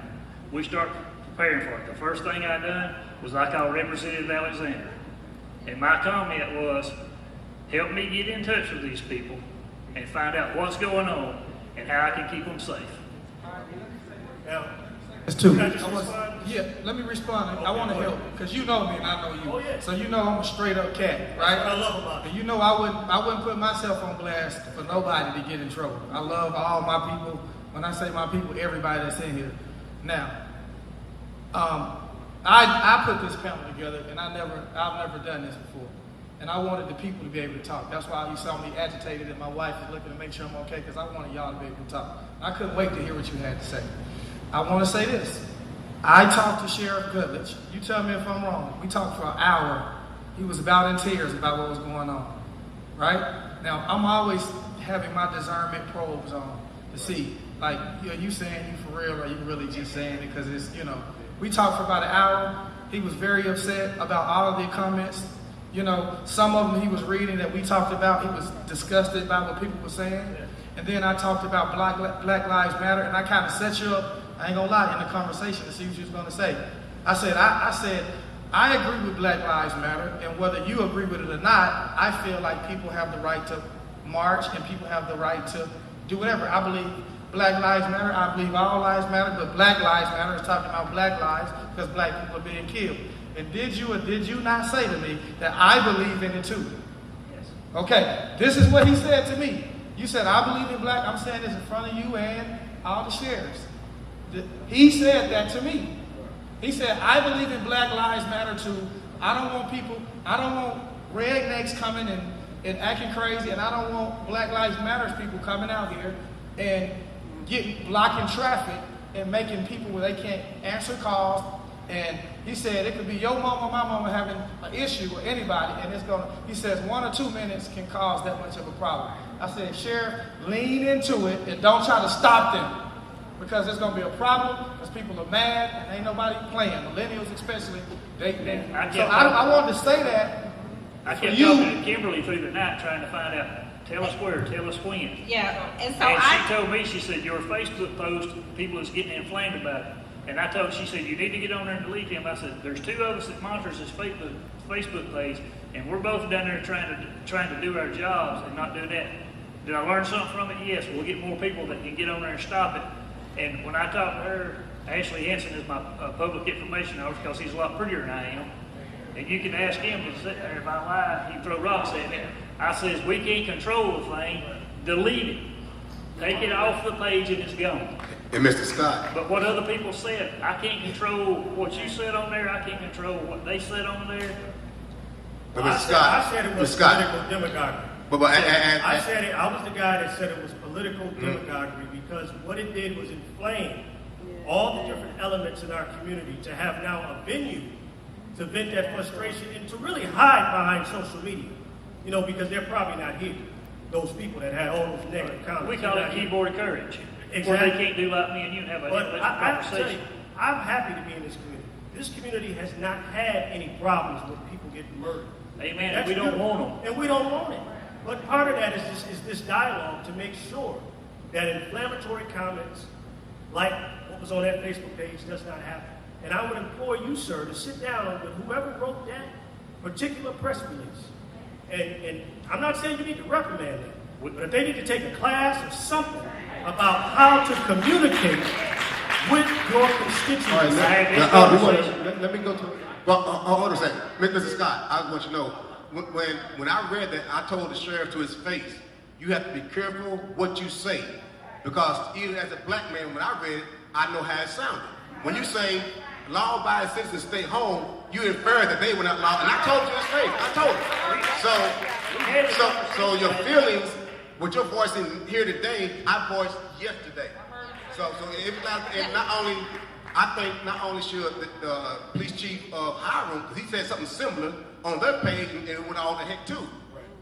we start preparing for it. The first thing I done was I called Representative Alexander. And my comment was, help me get in touch with these people and find out what's going on and how I can keep them safe. Now, It's two. can I just respond? Yeah, let me respond. I want to help because you know me and I know you. Oh, yeah. So you know I'm a straight up cat, right? That's what I love about it. And you know I wouldn't put myself on blast for nobody to get in trouble. I love all my people. When I say my people, everybody that's in here. Now, I put this panel together and I've never done this before. And I wanted the people to be able to talk. That's why you saw me agitated and my wife was looking to make sure I'm okay because I wanted y'all to be able to talk. I couldn't wait to hear what you had to say. I want to say this. I talked to Sheriff Goodrich. You tell me if I'm wrong. We talked for an hour. He was about in tears about what was going on. Right? Now, I'm always having my discernment probes on to see, like, you saying you for real or you really just saying it because it's, we talked for about an hour. He was very upset about all of the comments. Some of them he was reading that we talked about. He was disgusted about what people were saying. And then I talked about Black Lives Matter, and I kind of set you up, I ain't gonna lie, in the conversation to see what you was gonna say. I said, I agree with Black Lives Matter, and whether you agree with it or not, I feel like people have the right to march and people have the right to do whatever. I believe Black Lives Matter, I believe all lives matter, but Black Lives Matter is talking about black lives because black people are being killed. And did you or did you not say to me that I believe in it too? Yes. Okay, this is what he said to me. You said, I believe in black. I'm saying this in front of you and all the sheriffs. He said that to me. He said, I believe in Black Lives Matter too. I don't want rednecks coming and acting crazy, and I don't want Black Lives Matter people coming out here and blocking traffic and making people where they can't answer calls. And he said it could be your mama, my mama having an issue with anybody, and he says 1 or 2 minutes can cause that much of a problem. I said, Sheriff, lean into it and don't try to stop them because there's gonna be a problem because people are mad and ain't nobody playing. Millennials especially, I wanted to say that. I kept talking to Kimberly through the night trying to find out, tell us where, tell us when. Yeah, and she told me, she said, your Facebook post, people is getting inflamed about it. And I told her, she said, you need to get on there and delete him. I said, there's 2 of us that monitors this Facebook page, and we're both down there trying to do our jobs and not do that. Did I learn something from it? Yes. We'll get more people that can get on there and stop it. And when I talked to her, Ashley Henson is my public information officer because he's a lot prettier than I am. And you can ask him to sit there if I lie, he can throw rocks at me. I says, we can't control the thing, delete it. Take it off the page and it's gone. And Mr. Scott. But what other people said, I can't control what you said on there, I can't control what they said on there. But Mr. Scott. I said it was political demagoguery. I said it, I was the guy that said it was political demagoguery because what it did was inflame all the different elements in our community to have now a venue to vent that frustration and to really hide behind social media. Because they're probably not here. Those people that had all those negative comments. We call it keyboard courage. Exactly. Where they can't do like me and you and have a conversation. I'm happy to be in this community. This community has not had any problems with people getting murdered. Amen. That's We don't good. want them. And we don't want it. But part of that is this dialogue to make sure that inflammatory comments like what was on that Facebook page does not happen. And I would implore you, sir, to sit down with whoever wrote that particular press release. And I'm not saying you need to reprimand them, but if they need to take a class or something about how to communicate with your constituents. All right, let me go to. Well, hold on a second, Mr. Scott. I want you to know when I read that, I told the sheriff to his face, you have to be careful what you say, because even as a black man, when I read it, I know how it sounded. When you say law-abiding citizens stay home, you infer that they were not law, and I told you his face. I told him. So your feelings, with your voice in here today, I voiced yesterday. So and I think not only should the police chief of Hiram, because he said something similar on their page, and it went all the heck too.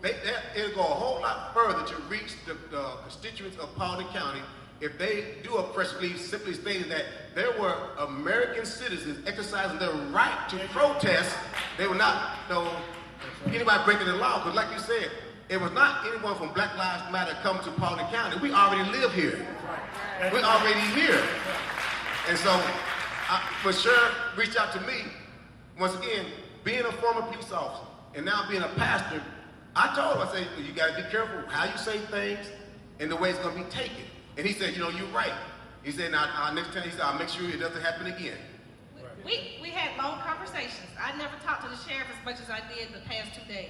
It'll go a whole lot further to reach the constituents of Paulding County if they do a press release simply stating that there were American citizens exercising their right to protest. They were not anybody breaking the law, because like you said, it was not anyone from Black Lives Matter coming to Paulding County. We already live here. We're already here. And so, when Sheriff reached out to me, once again, being a former police officer and now being a pastor, I told him, I said, you got to be careful how you say things and the way it's going to be taken. And he said, you're right. He said, now, next time, he said, I'll make sure it doesn't happen again. We had long conversations. I never talked to the sheriff as much as I did the past 2 days.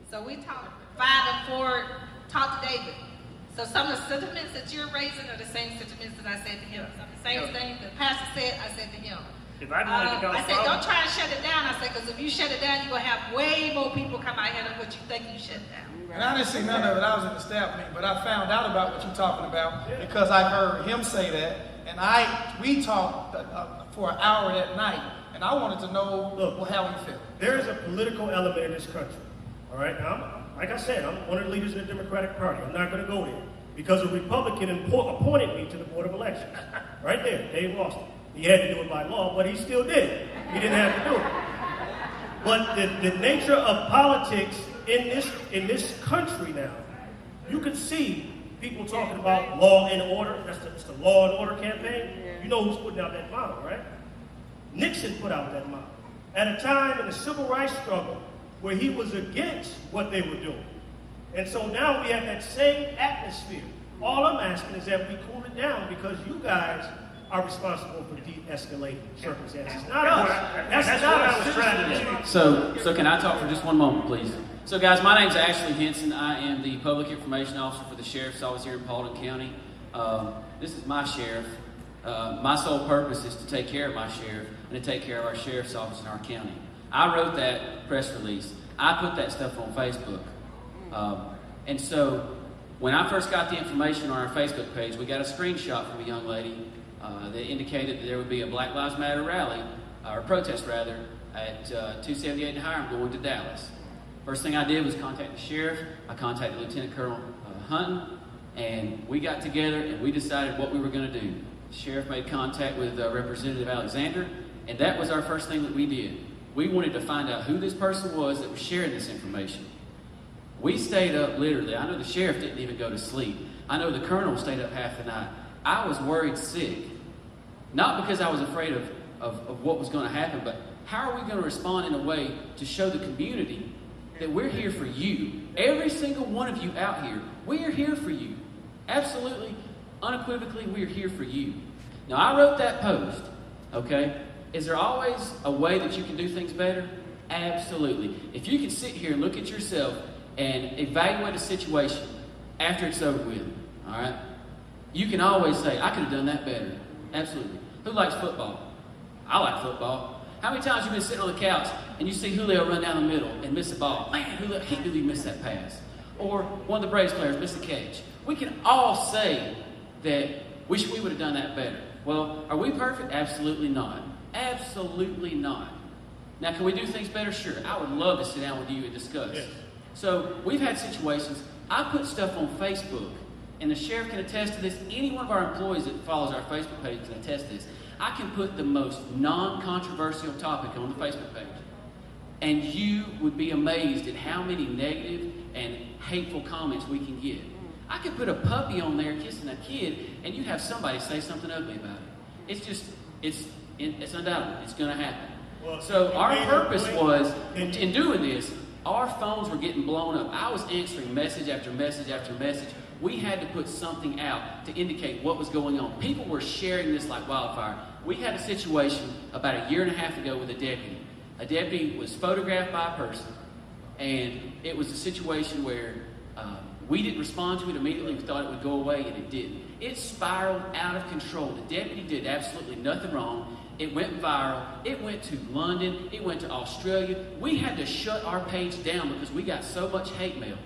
So we talked 5 and 4, talked to David. So some of the sentiments that you're raising are the same sentiments that I said to him. So the same thing the pastor said, I said to him. If I wanted to go I said, don't try to shut it down. I said, because if you shut it down, you're going to have way more people come out here than what you think you shut down. And I didn't see none of it. I was at the staff meeting, but I found out about what you're talking about because I heard him say that, and we talked for an hour that night, and I wanted to know how he felt. There is a political element in this country. All right, now, like I said, I'm one of the leaders of the Democratic Party. I'm not going to go there because a Republican appointed me to the Board of Elections. Right there, Dave Austin. He had to do it by law, but he still did it. He didn't have to do it. But the nature of politics in this country now, you can see people talking about law and order. That's the law and order campaign. You know who's putting out that model, right? Nixon put out that model at a time in the civil rights struggle where he was against what they were doing. And so now we have that same atmosphere. All I'm asking is that we cool it down because you guys are responsible for de-escalating circumstances, not us. That's not what I was trying to do. So can I talk for just one moment, please? So guys, my name's Ashley Henson. I am the Public Information Officer for the Sheriff's Office here in Paulding County. This is my sheriff. My sole purpose is to take care of my sheriff and to take care of our sheriff's office in our county. I wrote that press release. I put that stuff on Facebook. And so when I first got the information on our Facebook page, we got a screenshot from a young lady that indicated that there would be a Black Lives Matter rally, or protest rather, at 278 in Hiram going to Dallas. First thing I did was contact the sheriff. I contacted Lieutenant Colonel Hunton, and we got together and we decided what we were going to do. The sheriff made contact with Representative Alexander, and that was our first thing that we did. We wanted to find out who this person was that was sharing this information. We stayed up literally. I know the sheriff didn't even go to sleep. I know the colonel stayed up half the night. I was worried sick. Not because I was afraid of what was going to happen, but how are we going to respond in a way to show the community that we're here for you? Every single one of you out here, we are here for you. Absolutely, unequivocally, we are here for you. Now, I wrote that post, okay? Is there always a way that you can do things better? Absolutely. If you can sit here and look at yourself and evaluate a situation after it's over with, all right? You can always say, I could have done that better. Absolutely. Who likes football? I like football. How many times have you been sitting on the couch and you see Julio run down the middle and miss a ball? Man, Julio, he really missed that pass. Or one of the Braves players missed a catch. We can all say that wish we would have done that better. Well, are we perfect? Absolutely not. Absolutely not. Now, can we do things better? Sure. I would love to sit down with you and discuss. Yes. So we've had situations. I put stuff on Facebook, and the sheriff can attest to this. Any one of our employees that follows our Facebook page can attest to this. I can put the most non-controversial topic on the Facebook page. And you would be amazed at how many negative and hateful comments we can get. I could put a puppy on there kissing a kid, and you'd have somebody say something ugly about it. It's just, it's undoubtedly, it's going to happen. Well, So our purpose was, in doing this, our phones were getting blown up. I was answering message after message after message. We had to put something out to indicate what was going on. People were sharing this like wildfire. We had a situation about a year and a half ago with a deputy. A deputy was photographed by a person, and it was a situation where we didn't respond to it immediately. We thought it would go away, and it didn't. It spiraled out of control. The deputy did absolutely nothing wrong. It went viral. It went to London. It went to Australia. We had to shut our page down because we got so much hate mail.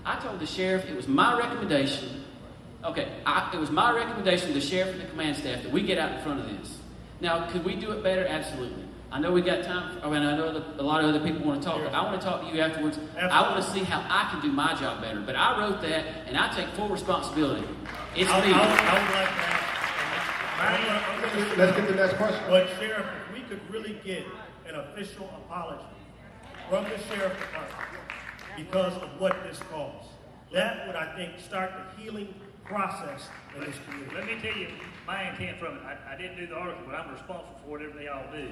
I told the sheriff it was my recommendation. It was my recommendation to the sheriff and the command staff that we get out in front of this. Now, could we do it better? Absolutely. I know we got time. I know a lot of other people want to talk, but I want to talk to you afterwards. Absolutely. I want to see how I can do my job better. But I wrote that, and I take full responsibility. It's me. I would like to ask. Let's get to the next question. But Sheriff, if we could really get an official apology from the Sheriff Department because of what this caused, that would, I think, start the healing process in this community. Let me tell you my intent from it. I didn't do the article, but I'm responsible for whatever they all do.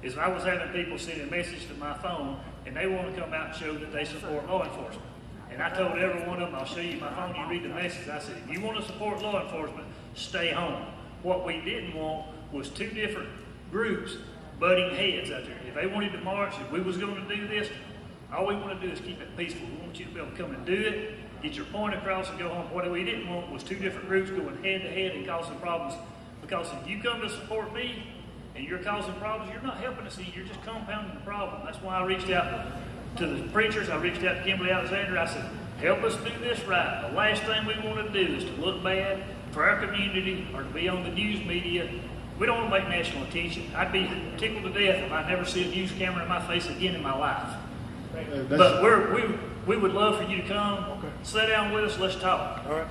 Is I was having people send a message to my phone, and they want to come out and show that they support law enforcement. And I told every one of them, I'll show you my phone, you read the message. I said, if you want to support law enforcement, stay home. What we didn't want was two different groups butting heads out there. If they wanted to march, if we was going to do this, all we want to do is keep it peaceful. We want you to be able to come and do it, get your point across and go home. What we didn't want was two different groups going head to head and causing problems. Because if you come to support me and you're causing problems, you're not helping us, you're just compounding the problem. That's why I reached out to the preachers. I reached out to Kimberly Alexander. I said, help us do this right. The last thing we want to do is to look bad for our community or to be on the news media. We don't want to make national attention. I'd be tickled to death if I never see a news camera in my face again in my life. But we would love for you to come, sit down with us, let's talk. All right.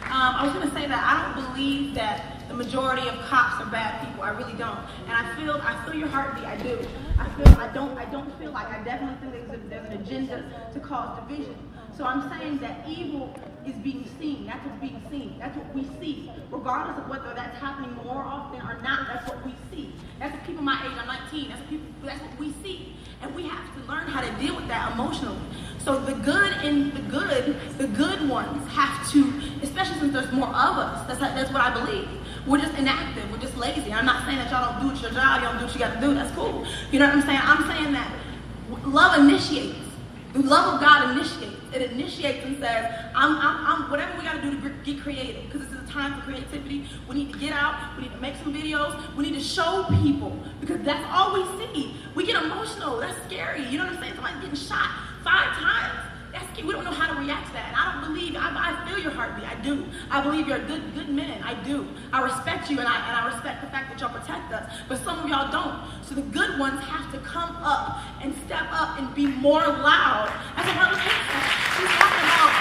I was going to say that I don't believe that the majority of cops are bad people. I really don't. And I feel your heartbeat. I do. I don't feel like, I definitely think there's an agenda to cause division. So I'm saying that evil is being seen. That's what's being seen. That's what we see. Regardless of whether that's happening more often or not, that's what we see. That's what people my age, I'm 19, that's what we see. And we have to learn how to deal with that emotionally. So the good ones have to, especially since there's more of us, that's what I believe. We're just inactive, we're just lazy. I'm not saying that y'all don't do your job, y'all don't do what you gotta do, that's cool. You know what I'm saying? I'm saying that love initiates. The love of God initiates. It initiates and says, I'm whatever we gotta do to get creative, because this is a time for creativity. We need to get out, we need to make some videos, we need to show people, because that's all we see. We get emotional, that's scary. You know what I'm saying? Somebody getting shot 5 times. That's scary. We don't know how to react to that. And I don't believe, I feel your heartbeat, I do. I believe you're good men, I do. I respect you and I respect the fact that y'all protect us, but some of y'all don't. So the good ones have to come up and step up and be more loud. That's what Brother Kate said. He's talking about,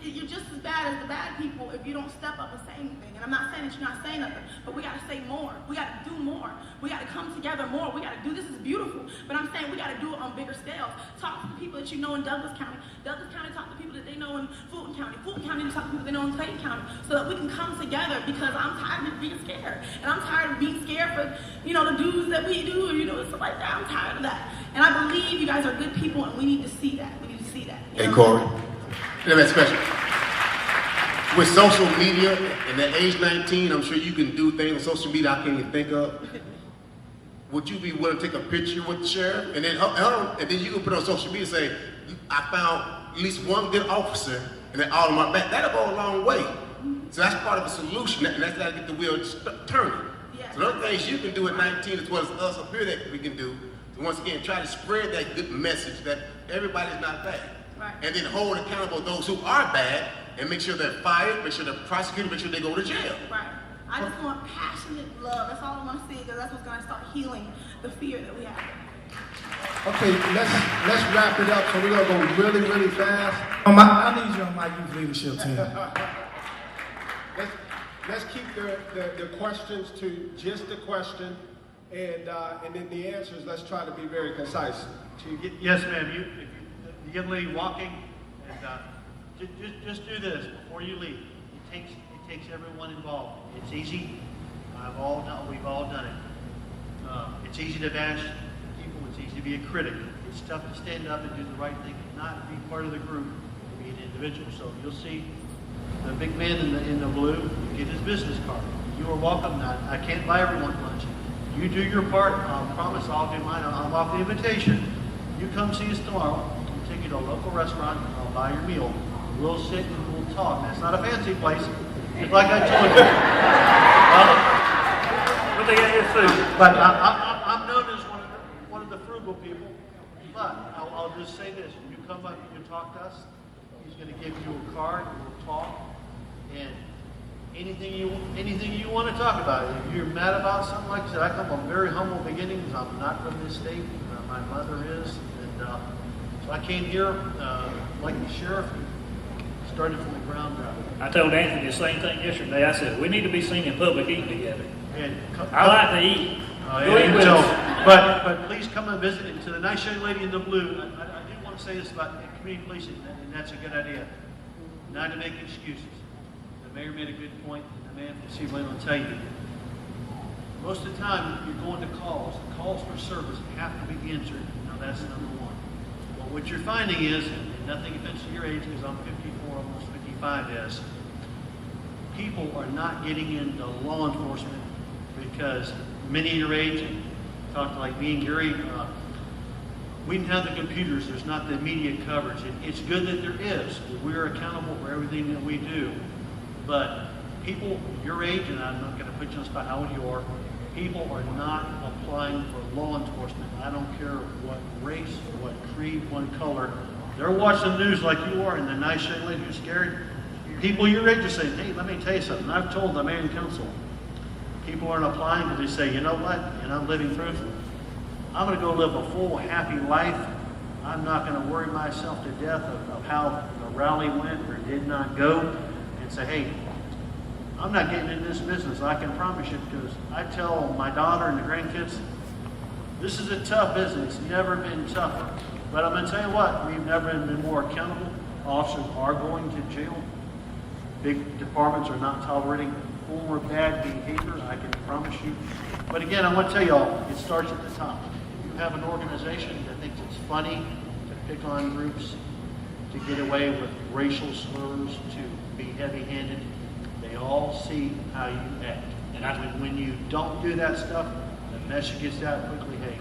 you're just as bad as the bad people if you don't step up and say anything. And I'm not saying that you're not saying nothing, but we gotta say more. We gotta do more. We gotta come together more. We gotta do, this is beautiful, but I'm saying we gotta do it on bigger scales. Talk to the people that you know in Douglas County. Douglas County, talk to people that they know in Fulton County. Fulton County, talk to people they know in Clayton County, so that we can come together, because I'm tired of being scared. And I'm tired of being scared for, the dudes that we do, and stuff like that. I'm tired of that. And I believe you guys are good people, and we need to see that. We need to see that. Hey, Corey. Let me ask a question. With social media, and at age 19, I'm sure you can do things on social media I can't even think of. Would you be willing to take a picture with the sheriff? And then you can put it on social media and say, I found at least one good officer, and then all of my back. That'll go a long way. So that's part of the solution, and that's how to get the wheel turning. So the other things you can do at 19 as well as us up here that we can do, to once again try to spread that good message that everybody's not bad. Right. And then hold accountable those who are bad, and make sure they're fired, make sure they're prosecuted, make sure they go to jail. Right. I just want passionate love. That's all I want to see, because that's what's going to start healing the fear that we have. Okay, let's wrap it up. So we're gonna go really, really fast. I need you on my youth leadership team. let's keep the questions to just the question, and then the answers, let's try to be very concise. Yes, ma'am. The young lady walking, and just do this before you leave. It takes everyone involved. It's easy. We've all done it. It's easy to bash people. It's easy to be a critic. It's tough to stand up and do the right thing and not be part of the group and be an individual. So you'll see the big man in the blue get his business card. You are welcome. I can't buy everyone lunch. You do your part. I promise I'll do mine. I'll offer the invitation. You come see us tomorrow. We'll take you to a local restaurant. I'll buy your meal. We'll sit and we'll talk. That's not a fancy place. It's like I told you. What they got your food? But I'm known as one of the frugal people. But I'll just say this: when you come up and you talk to us, he's going to give you a card. We'll talk, and anything you want to talk about. If you're mad about something, like I said, I come from very humble beginnings. I'm not from this state. My mother is, and so I came here like the sheriff. Started from the ground up. I told Anthony the same thing yesterday. I said, we need to be seen in public eating together. And I like to eat. Go eat with us. But please come and visit. And to the nice young lady in the blue, I do want to say this about community policing, and that's a good idea. Not to make excuses. The mayor made a good point, and the man from Sealand will tell you. Most of the time, you're going to calls. Calls for service have to be answered. Now, that's number one. But what you're finding is, and nothing offensive to your age, because I'm 54, almost 55, is people are not getting into law enforcement because many of your age, talk to like me and Gary, we didn't have the computers. There's not the media coverage. It's good that there is. We're accountable for everything that we do. But people your age, and I'm not going to put you on the spot how old you are, people are not applying for law enforcement. I don't care what race, what creed, what color. They're watching the news like you are, and the nice young lady who's scared. People your age are saying, hey, let me tell you something. I've told the mayor and council. People aren't applying because they say, you know what, and I'm living proof. I'm going to go live a full, happy life. I'm not going to worry myself to death of how the rally went or did not go, and say, hey, I'm not getting in this business. I can promise you, because I tell my daughter and the grandkids, this is a tough business. It's never been tougher. But I'm going to tell you what, we've never been more accountable. Officers are going to jail. Big departments are not tolerating former bad behavior, I can promise you. But again, I want to tell y'all, it starts at the top. You have an organization that thinks it's funny to pick on groups, to get away with racial slurs, to be heavy-handed. They all see how you act. And when you don't do that stuff, the message gets out quickly, hey.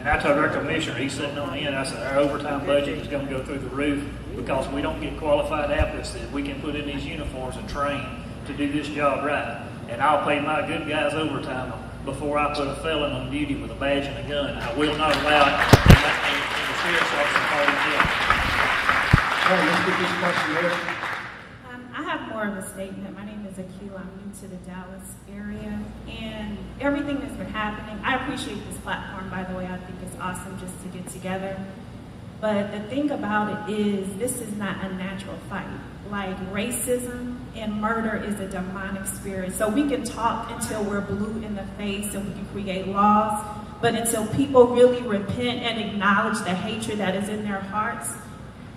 And I told our commissioner, he's sitting on the end, I said, our overtime budget is going to go through the roof because we don't get qualified applicants that we can put in these uniforms and train to do this job right. And I'll pay my good guys overtime before I put a felon on duty with a badge and a gun. I will not allow it in the sheriff's office in Paulding. All right, let's get this question here. I have more of a statement. My name is Akila. I'm new to the Dallas area, and everything that's been happening, I appreciate this platform, by the way. I think it's awesome just to get together. But the thing about it is, this is not a natural fight. Like, racism and murder is a demonic spirit. So we can talk until we're blue in the face and we can create laws, but until people really repent and acknowledge the hatred that is in their hearts,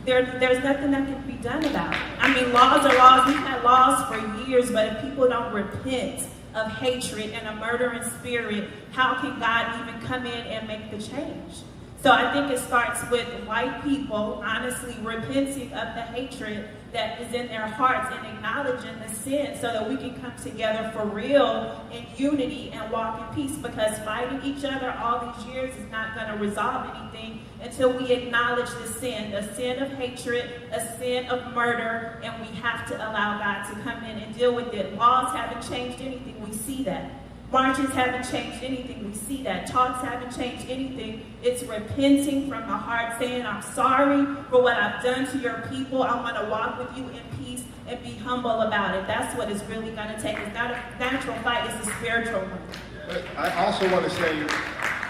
there's nothing that can be done about it. I mean, laws are laws. We've had laws for years, but if people don't repent of hatred and a murdering spirit, how can God even come in and make the change? So I think it starts with white people honestly repenting of the hatred that is in their hearts and acknowledging the sin so that we can come together for real in unity and walk in peace, because fighting each other all these years is not going to resolve anything until we acknowledge the sin of hatred, a sin of murder, and we have to allow God to come in and deal with it. Laws haven't changed anything. We see that. Marches haven't changed anything. We see that. Talks haven't changed anything. It's repenting from the heart, saying, I'm sorry for what I've done to your people. I want to walk with you in peace and be humble about it. That's what it's really going to take. It's not a natural fight. It's a spiritual one. I also want to say,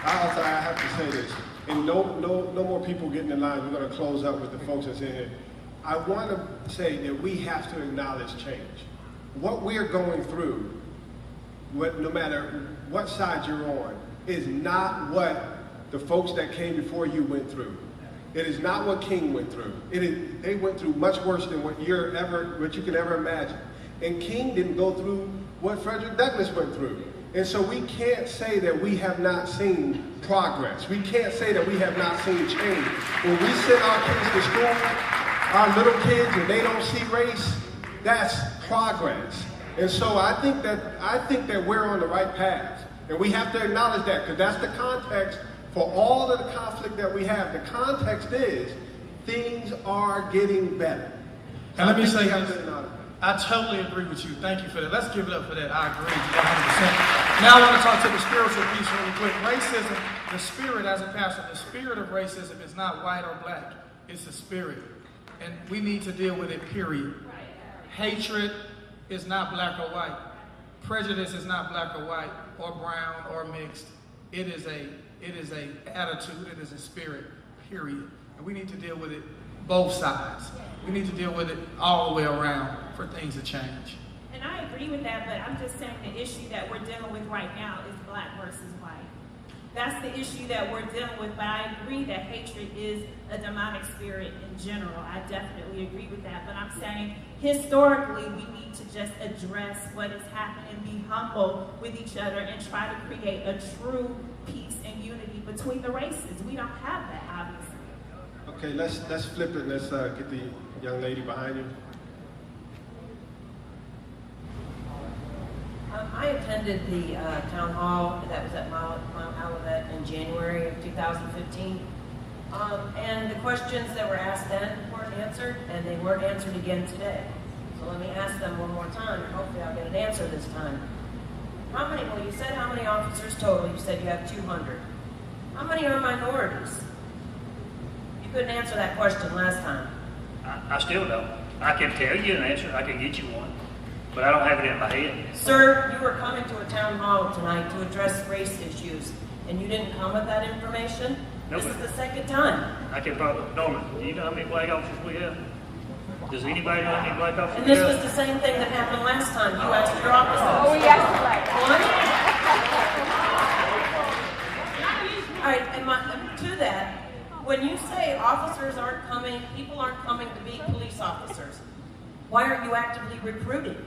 I have to say this, and no more people getting in line. We're going to close up with the folks that's in here. I want to say that we have to acknowledge change. what we're going through, no matter what side you're on, is not what the folks that came before you went through. It is not what King went through. They went through much worse than what you can ever imagine. And King didn't go through what Frederick Douglass went through. And so we can't say that we have not seen progress. We can't say that we have not seen change. When we send our kids to school, our little kids, and they don't see race, that's progress. And so I think that we're on the right path. And we have to acknowledge that, because that's the context for all of the conflict that we have. The context is things are getting better. And let me say this. I totally agree with you. Thank you for that. Let's give it up for that. I agree with you 100%. Now I want to talk to the spiritual piece really quick. Racism, the spirit as a pastor, the spirit of racism is not white or black. It's the spirit. And we need to deal with it, period. Hatred is not black or white. Prejudice is not black or white or brown or mixed. It is a attitude, it is a spirit, period. And we need to deal with it both sides. We need to deal with it all the way around for things to change. And I agree with that, but I'm just saying the issue that we're dealing with right now is black versus white. That's the issue that we're dealing with, but I agree that hatred is a demonic spirit in general. I definitely agree with that, but I'm saying historically we need to just address what has happened and be humble with each other and try to create a true peace and unity between the races. We don't have that, obviously. Okay, let's flip it. Let's get the young lady behind you. I attended the town hall that was at Mount Olivet in January of 2015. And the questions that were asked then weren't answered, and they weren't answered again today. So let me ask them one more time, and hopefully I'll get an answer this time. You said how many officers total? You said you have 200. How many are minorities? You couldn't answer that question last time. I still don't. I can tell you an answer. I can get you one. But I don't have it in my head. Sir, you were coming to a town hall tonight to address race issues, and you didn't come with that information? Nope. This is the second time. I can probably, Norman, do you know how many black officers we have? Does anybody know how many black officers And we this have? was the same thing that happened last time. You asked your officers. Oh, we asked black. One? All right, and to that, when you say officers aren't coming, people aren't coming to be police officers, why aren't you actively recruiting?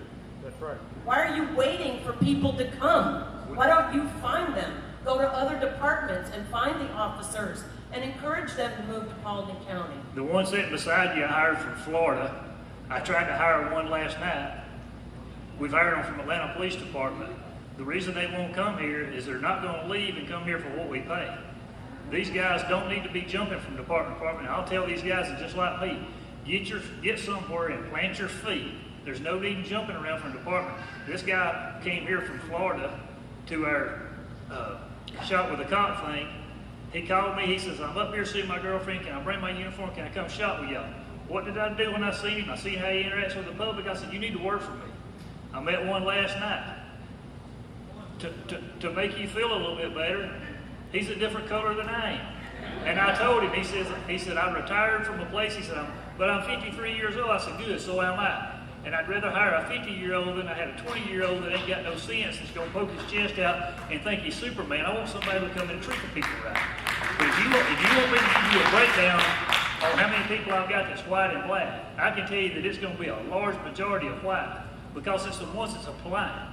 That's right. Why are you waiting for people to come? Why don't you find them? Go to other departments and find the officers and encourage them to move to Paulding County. The one sitting beside you I hired from Florida. I tried to hire one last night. We've hired them from Atlanta Police Department. The reason they won't come here is they're not going to leave and come here for what we pay. These guys don't need to be jumping from department to department. I'll tell these guys, it's just like me. Get somewhere and plant your feet. There's no need in jumping around from department. This guy came here from Florida to our shop with a cop thing. He called me. He says, I'm up here seeing my girlfriend. Can I bring my uniform? Can I come shop with y'all? What did I do when I seen him? I seen how he interacts with the public. I said, you need to work for me. I met one last night. To make you feel a little bit better, he's a different color than I am. And I told him, he said, I retired from a place. He said, but I'm 53 years old. I said, good, so am I. And I'd rather hire a 50-year-old than I had a 20-year-old that ain't got no sense that's going to poke his chest out and think he's Superman. I want somebody to come in and treat the people right. But if you want me to give you a breakdown on how many people I've got that's white and black, I can tell you that it's going to be a large majority of white because it's the ones that's applying.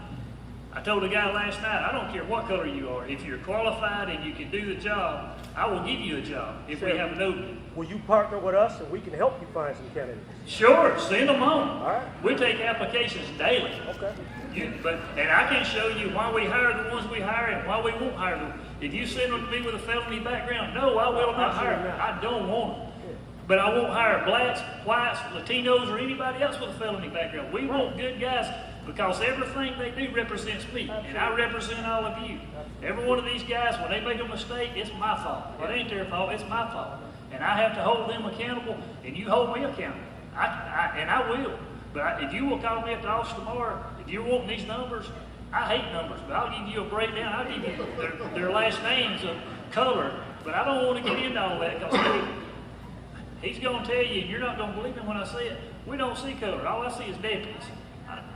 I told a guy last night, I don't care what color you are. If you're qualified and you can do the job, I will give you a job if we have an opening. Will you partner with us and we can help you find some candidates? Sure, send them on. All right. We take applications daily. Okay. And I can show you why we hire the ones we hire and why we won't hire them. If you send them to me with a felony background, no, I will not hire them. I don't want them. Yeah. But I won't hire blacks, whites, Latinos, or anybody else with a felony background. We want good guys because everything they do represents me, and I represent all of you. Every one of these guys, when they make a mistake, it's my fault. It ain't their fault, it's my fault. And I have to hold them accountable, and you hold me accountable. And I will. But if you will call me at the office tomorrow, if you're wanting these numbers, I hate numbers, but I'll give you a breakdown. I'll give you their last names of color, but I don't want to get into all that because he's going to tell you, and you're not going to believe me when I say it, we don't see color. All I see is deputies.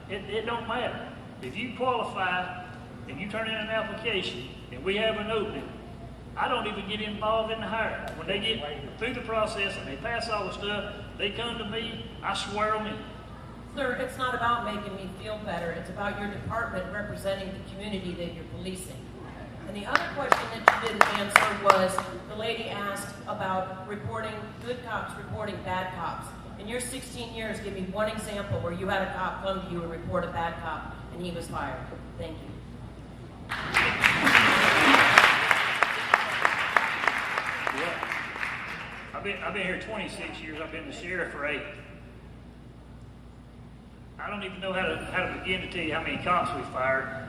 It don't matter. If you qualify and you turn in an application and we have an opening, I don't even get involved in the hiring. When they get through the process and they pass all the stuff, they come to me, I swear them in. Sir, it's not about making me feel better. It's about your department representing the community that you're policing. And the other question that you didn't answer was the lady asked about reporting good cops, reporting bad cops. In your 16 years, give me one example where you had a cop come to you and report a bad cop and he was fired. Thank you. I've been here 26 years. I've been the sheriff for 8. I don't even know how to begin to tell you how many cops we fired.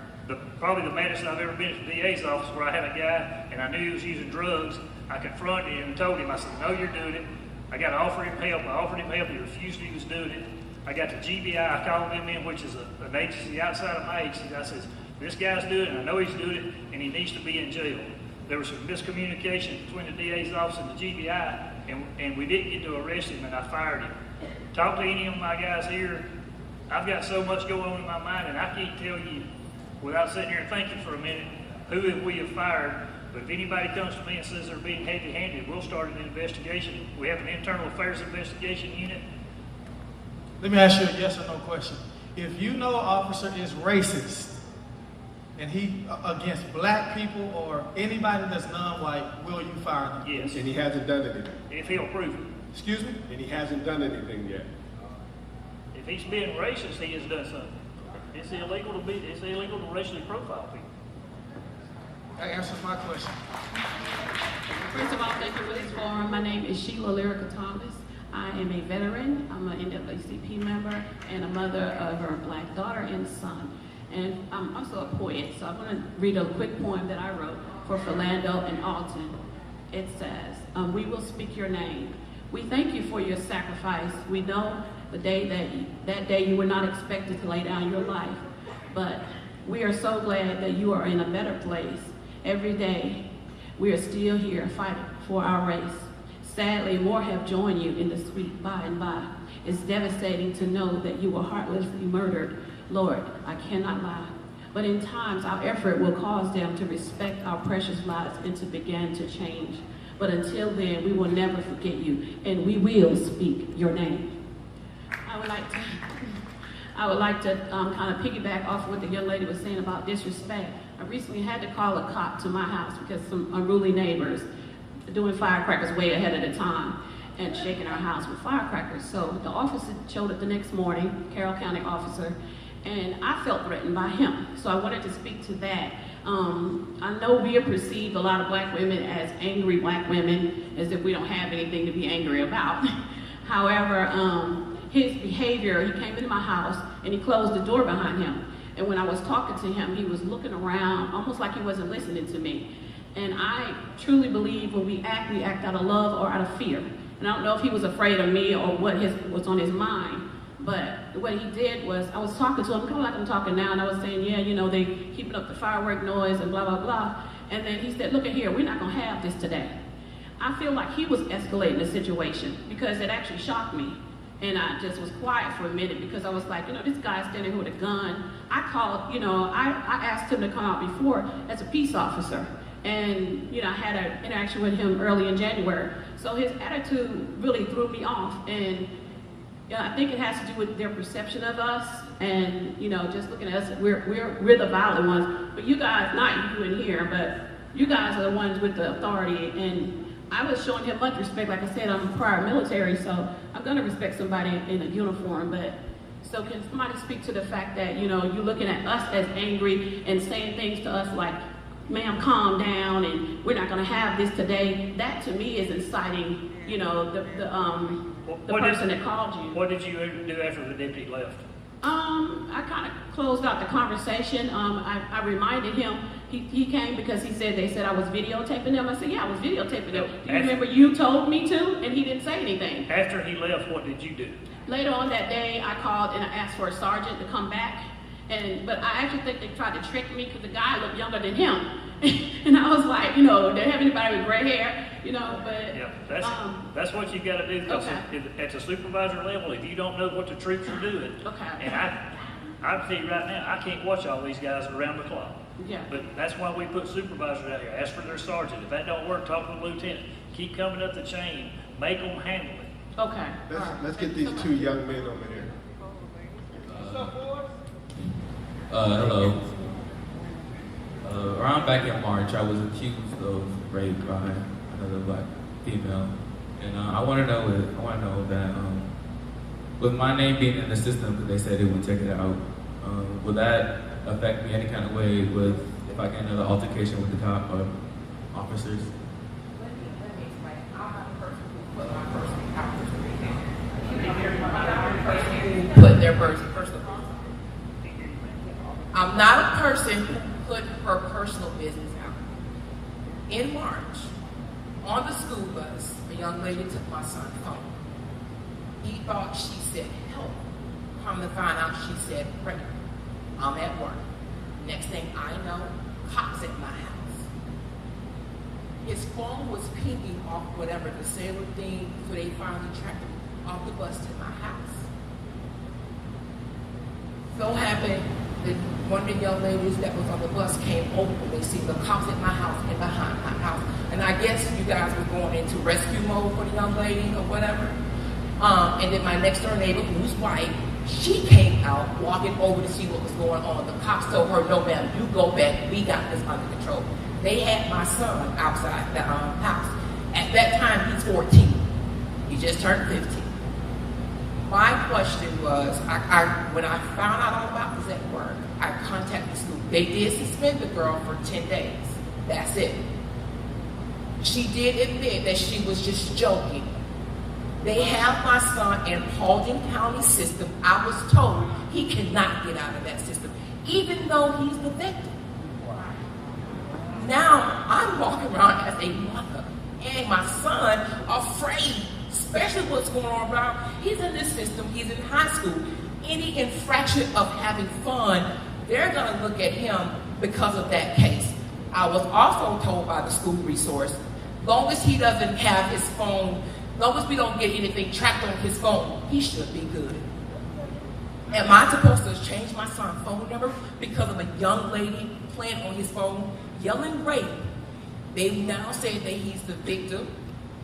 Probably the maddest I've ever been at the DA's office, where I had a guy and I knew he was using drugs. I confronted him and told him, I said, no, you're doing it. I got to offer him help. I offered him help. He refused. He was doing it. I got the GBI. I called them in, which is an agency outside of my agency. I said, this guy's doing it. I know he's doing it, and he needs to be in jail. There was some miscommunication between the DA's office and the GBI, and we didn't get to arrest him, and I fired him. Talk to any of my guys here. I've got so much going on in my mind, and I can't tell you, without sitting here and thinking for a minute, who we have fired. But if anybody comes to me and says they're being heavy-handed, we'll start an investigation. We have an internal affairs investigation unit. Let me ask you a yes or no question. If you know an officer is racist, and he against black people or anybody that's non-white, will you fire them? Yes. And he hasn't done anything. If he'll prove it. Excuse me? And he hasn't done anything yet. If he's being racist, he has done something. It's illegal to racially profile people. That answers my question. First of all, thank you for this forum. My name is Sheila Lyrica Thomas. I am a veteran. I'm an NAACP member and a mother of her black daughter and son. And I'm also a poet, so I want to read a quick poem that I wrote for Philando and Alton. It says, we will speak your name. We thank you for your sacrifice. We know the day that day you were not expected to lay down your life, but we are so glad that you are in a better place. Every day, we are still here fighting for our race. Sadly, more have joined you in the sweet by and by. It's devastating to know that you were heartlessly murdered. Lord, I cannot lie. But in times, our effort will cause them to respect our precious lives and to begin to change. But until then, we will never forget you, and we will speak your name. I would like to kind of piggyback off what the young lady was saying about disrespect. I recently had to call a cop to my house because some unruly neighbors doing firecrackers way ahead of the time and shaking our house with firecrackers. So the officer showed up the next morning, Carroll County officer, and I felt threatened by him. So I wanted to speak to that. I know we are perceived, a lot of black women, as angry black women, as if we don't have anything to be angry about. However, his behavior, he came into my house and he closed the door behind him. And when I was talking to him, he was looking around, almost like he wasn't listening to me. And I truly believe when we act out of love or out of fear. And I don't know if he was afraid of me or what was on his mind. But what he did was, I was talking to him, kind of like I'm talking now, and I was saying, yeah, you know, they keeping up the firework noise and blah, blah, blah. And then he said, look at here, we're not gonna have this today. I feel like he was escalating the situation because it actually shocked me. And I just was quiet for a minute because I was like, you know, this guy's standing here with a gun. I called, you know, I asked him to come out before as a peace officer. And, you know, I had an interaction with him early in January. So his attitude really threw me off. And I think it has to do with their perception of us. And, you know, just looking at us, we're the violent ones. But you guys, not you in here, but you guys are the ones with the authority. And I was showing him much respect. Like I said, I'm prior military, so I'm going to respect somebody in a uniform. But so can somebody speak to the fact that, you know, you're looking at us as angry and saying things to us like, ma'am, calm down, and we're not going to have this today. That to me is inciting, you know, the person that called you. What did you do after the deputy left? I kind of closed out the conversation. I reminded him, he came because they said I was videotaping them. I said, yeah, I was videotaping them. Do you remember you told me to? And he didn't say anything. After he left, what did you do? Later on that day, I called and I asked for a sergeant to come back. But I actually think they tried to trick me because the guy looked younger than him. And I was like, you know, do they have anybody with gray hair? You know, but... Yeah, that's what you got to do. Okay. At the supervisor level, if you don't know what the troops are doing, okay. And I can tell you right now, I can't watch all these guys around the clock. Yeah. But that's why we put supervisors out here. Ask for their sergeant. If that don't work, talk to the lieutenant. Keep coming up the chain. Make them handle it. Okay. Let's get these two young men over here. Hello. Around back in March, I was accused of rape by another black female, and I want to know that with my name being in the system, because they said they would take it out, will that affect me any kind of way with if I get another altercation with the cop or officers? Put their personal. I'm not a person who put her personal business out. In March, on the school bus, a young lady took my son's phone. He thought she said help. Come to find out she said rape. I'm at work. Next thing I know, cops at my house. His phone was pinging off whatever the sailor thing, so they finally tracked him off the bus to my house. So happened that one of the young ladies that was on the bus came over and they see the cops at my house and behind my house. And I guess you guys were going into rescue mode for the young lady or whatever. And then my next door neighbor, who's white, she came out walking over to see what was going on. The cops told her, no ma'am, you go back, we got this under control. They had my son outside the house. At that time, he's 14. He just turned 15. My question was, when I found out all about this at work, I contacted the school. They did suspend the girl for 10 days. That's it. She did admit that she was just joking. They have my son in Paulding County system. I was told he cannot get out of that system, even though he's the victim. Now I'm walking around as a mother and my son afraid, especially what's going on around. He's in this system, he's in high school. Any infraction of having fun, they're gonna look at him because of that case. I was also told by the school resource, long as he doesn't have his phone, long as we don't get anything tracked on his phone, he should be good. Am I supposed to change my son's phone number because of a young lady playing on his phone, yelling rape? They now say that he's the victim.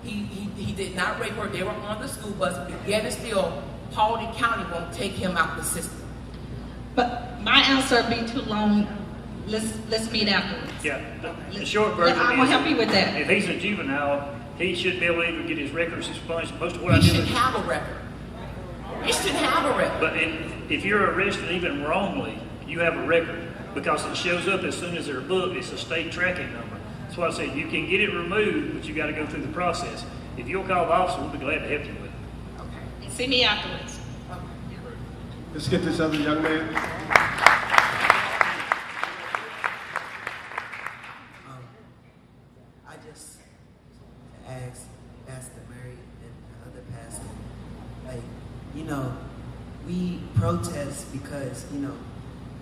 He did not rape her. They were on the school bus, but yet and still, Paulding County won't take him out the system. But my answer would be too long. Let's meet afterwards. Yeah, the short version I will is, help you with that. If he's a juvenile, he should be able to either get his records expunged. Most of what I He do should is, have a record. He should have a record. but if you're arrested even wrongly, you have a record because it shows up as soon as they're booked. It's a state tracking number. That's why I said you can get it removed, but you got to go through the process. If you'll call the officer, we'll be glad to help you with it. Okay. See me afterwards. Let's get this other young man. I just asked Pastor Mary and the other pastor, like, you know, we protest because, you know,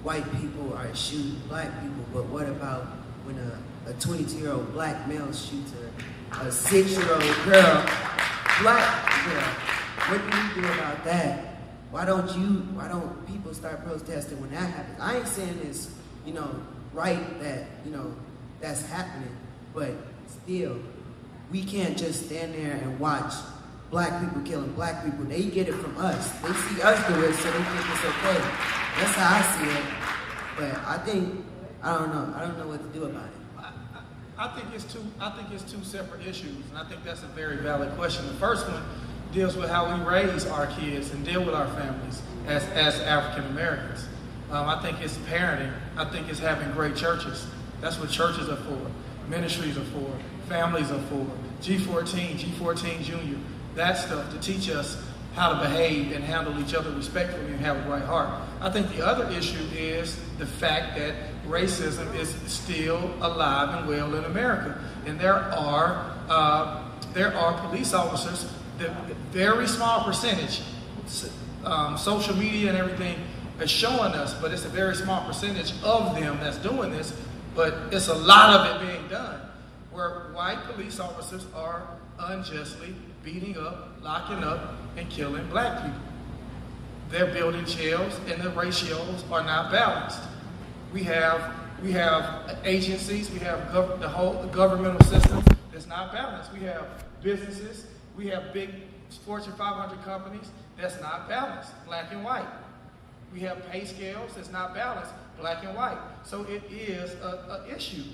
white people are shooting black people, but what about when a 22-year-old black male shoots a 6-year-old girl, black girl? What do we do about that? Why don't people start protesting when that happens? I ain't saying it's, you know, right that, you know, that's happening, but still, we can't just stand there and watch black people killing black people. They get it from us. They see us do it, so they think it's okay. That's how I see it. But I don't know what to do about it. I think it's two separate issues, and I think that's a very valid question. The first one deals with how we raise our kids and deal with our families as African Americans. I think it's parenting. I think it's having great churches. That's what churches are for. Ministries are for. Families are for. G14 Junior, that stuff to teach us how to behave and handle each other respectfully and have a right heart. I think the other issue is the fact that racism is still alive and well in America. And there are police officers, the very small percentage, social media and everything is showing us, but it's a very small percentage of them that's doing this, but it's a lot of it being done, where white police officers are unjustly beating up, locking up, and killing black people. they're building jails and the ratios are not balanced. We have agencies, we have the whole governmental system that's not balanced. We have businesses, we have big Fortune 500 companies that's not balanced, black and white. We have pay scales that's not balanced, black and white. So it is an issue,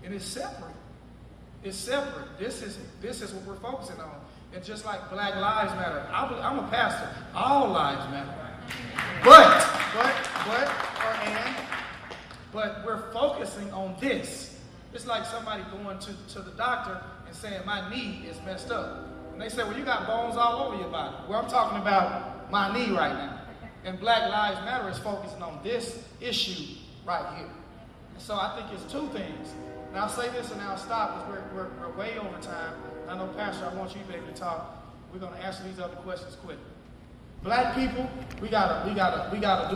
and it's separate. It's separate. This is what we're focusing on. And just like Black Lives Matter, I'm a pastor. All lives matter. But we're focusing on this. It's like somebody going to the doctor and saying, my knee is messed up. And they say, well, you got bones all over your body. Well, I'm talking about my knee right now. And Black Lives Matter is focusing on this issue right here. And so I think it's two things. And I'll say this and I'll stop because we're way over time. I know, Pastor, I want you to be able to talk. We're going to answer these other questions quick. Black people, we gotta do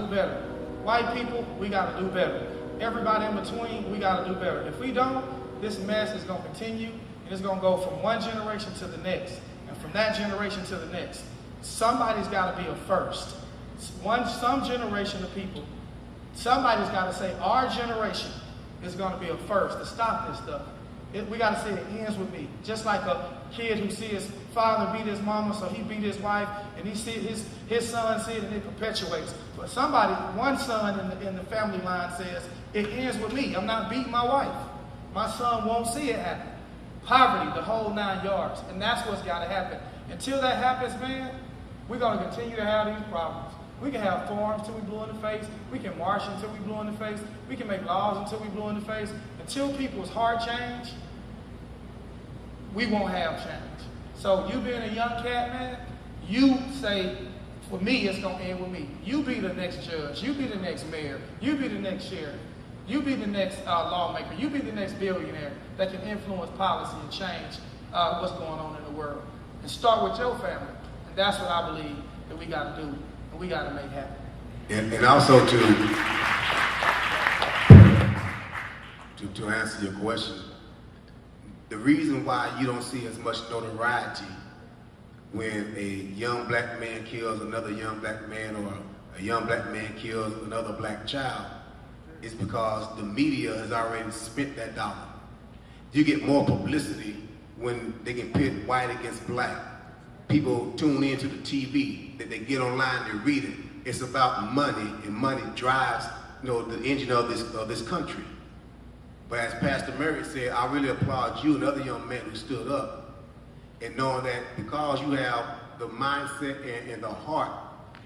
better. White people, we gotta do better. Everybody in between, we gotta do better. If we don't, this mess is gonna continue, and it's gonna go from one generation to the next, and from that generation to the next. Somebody's gotta be a first. Some generation of people, somebody's gotta say, our generation is gonna be a first to stop this stuff. We gotta say it ends with me. Just like a kid who sees his father beat his mama, so he beat his wife, and he sees his son see it, and it perpetuates. But one son in the family line says, it ends with me. I'm not beating my wife. My son won't see it happen. Poverty, the whole 9 yards. And that's what's gotta happen. Until that happens, man, we're gonna continue to have these problems. We can have forums until we blue in the face. We can march until we blue in the face. We can make laws until we blue in the face. Until people's heart change, we won't have change. So you being a young cat, man, you say, for me, it's going to end with me. You be the next judge. You be the next mayor. You be the next sheriff. You be the next lawmaker. You be the next billionaire that can influence policy and change what's going on in the world. And start with your family. And that's what I believe that we got to do and we got to make happen. And also to answer your question, the reason why you don't see as much notoriety when a young black man kills another young black man or a young black man kills another black child is because the media has already spent that dollar. You get more publicity when they can pit white against black. People tune into the TV, that they get online, they read it. It's about money, and money drives, the engine of this country. But as Pastor Murray said, I really applaud you and other young men who stood up and knowing that because you have the mindset and the heart,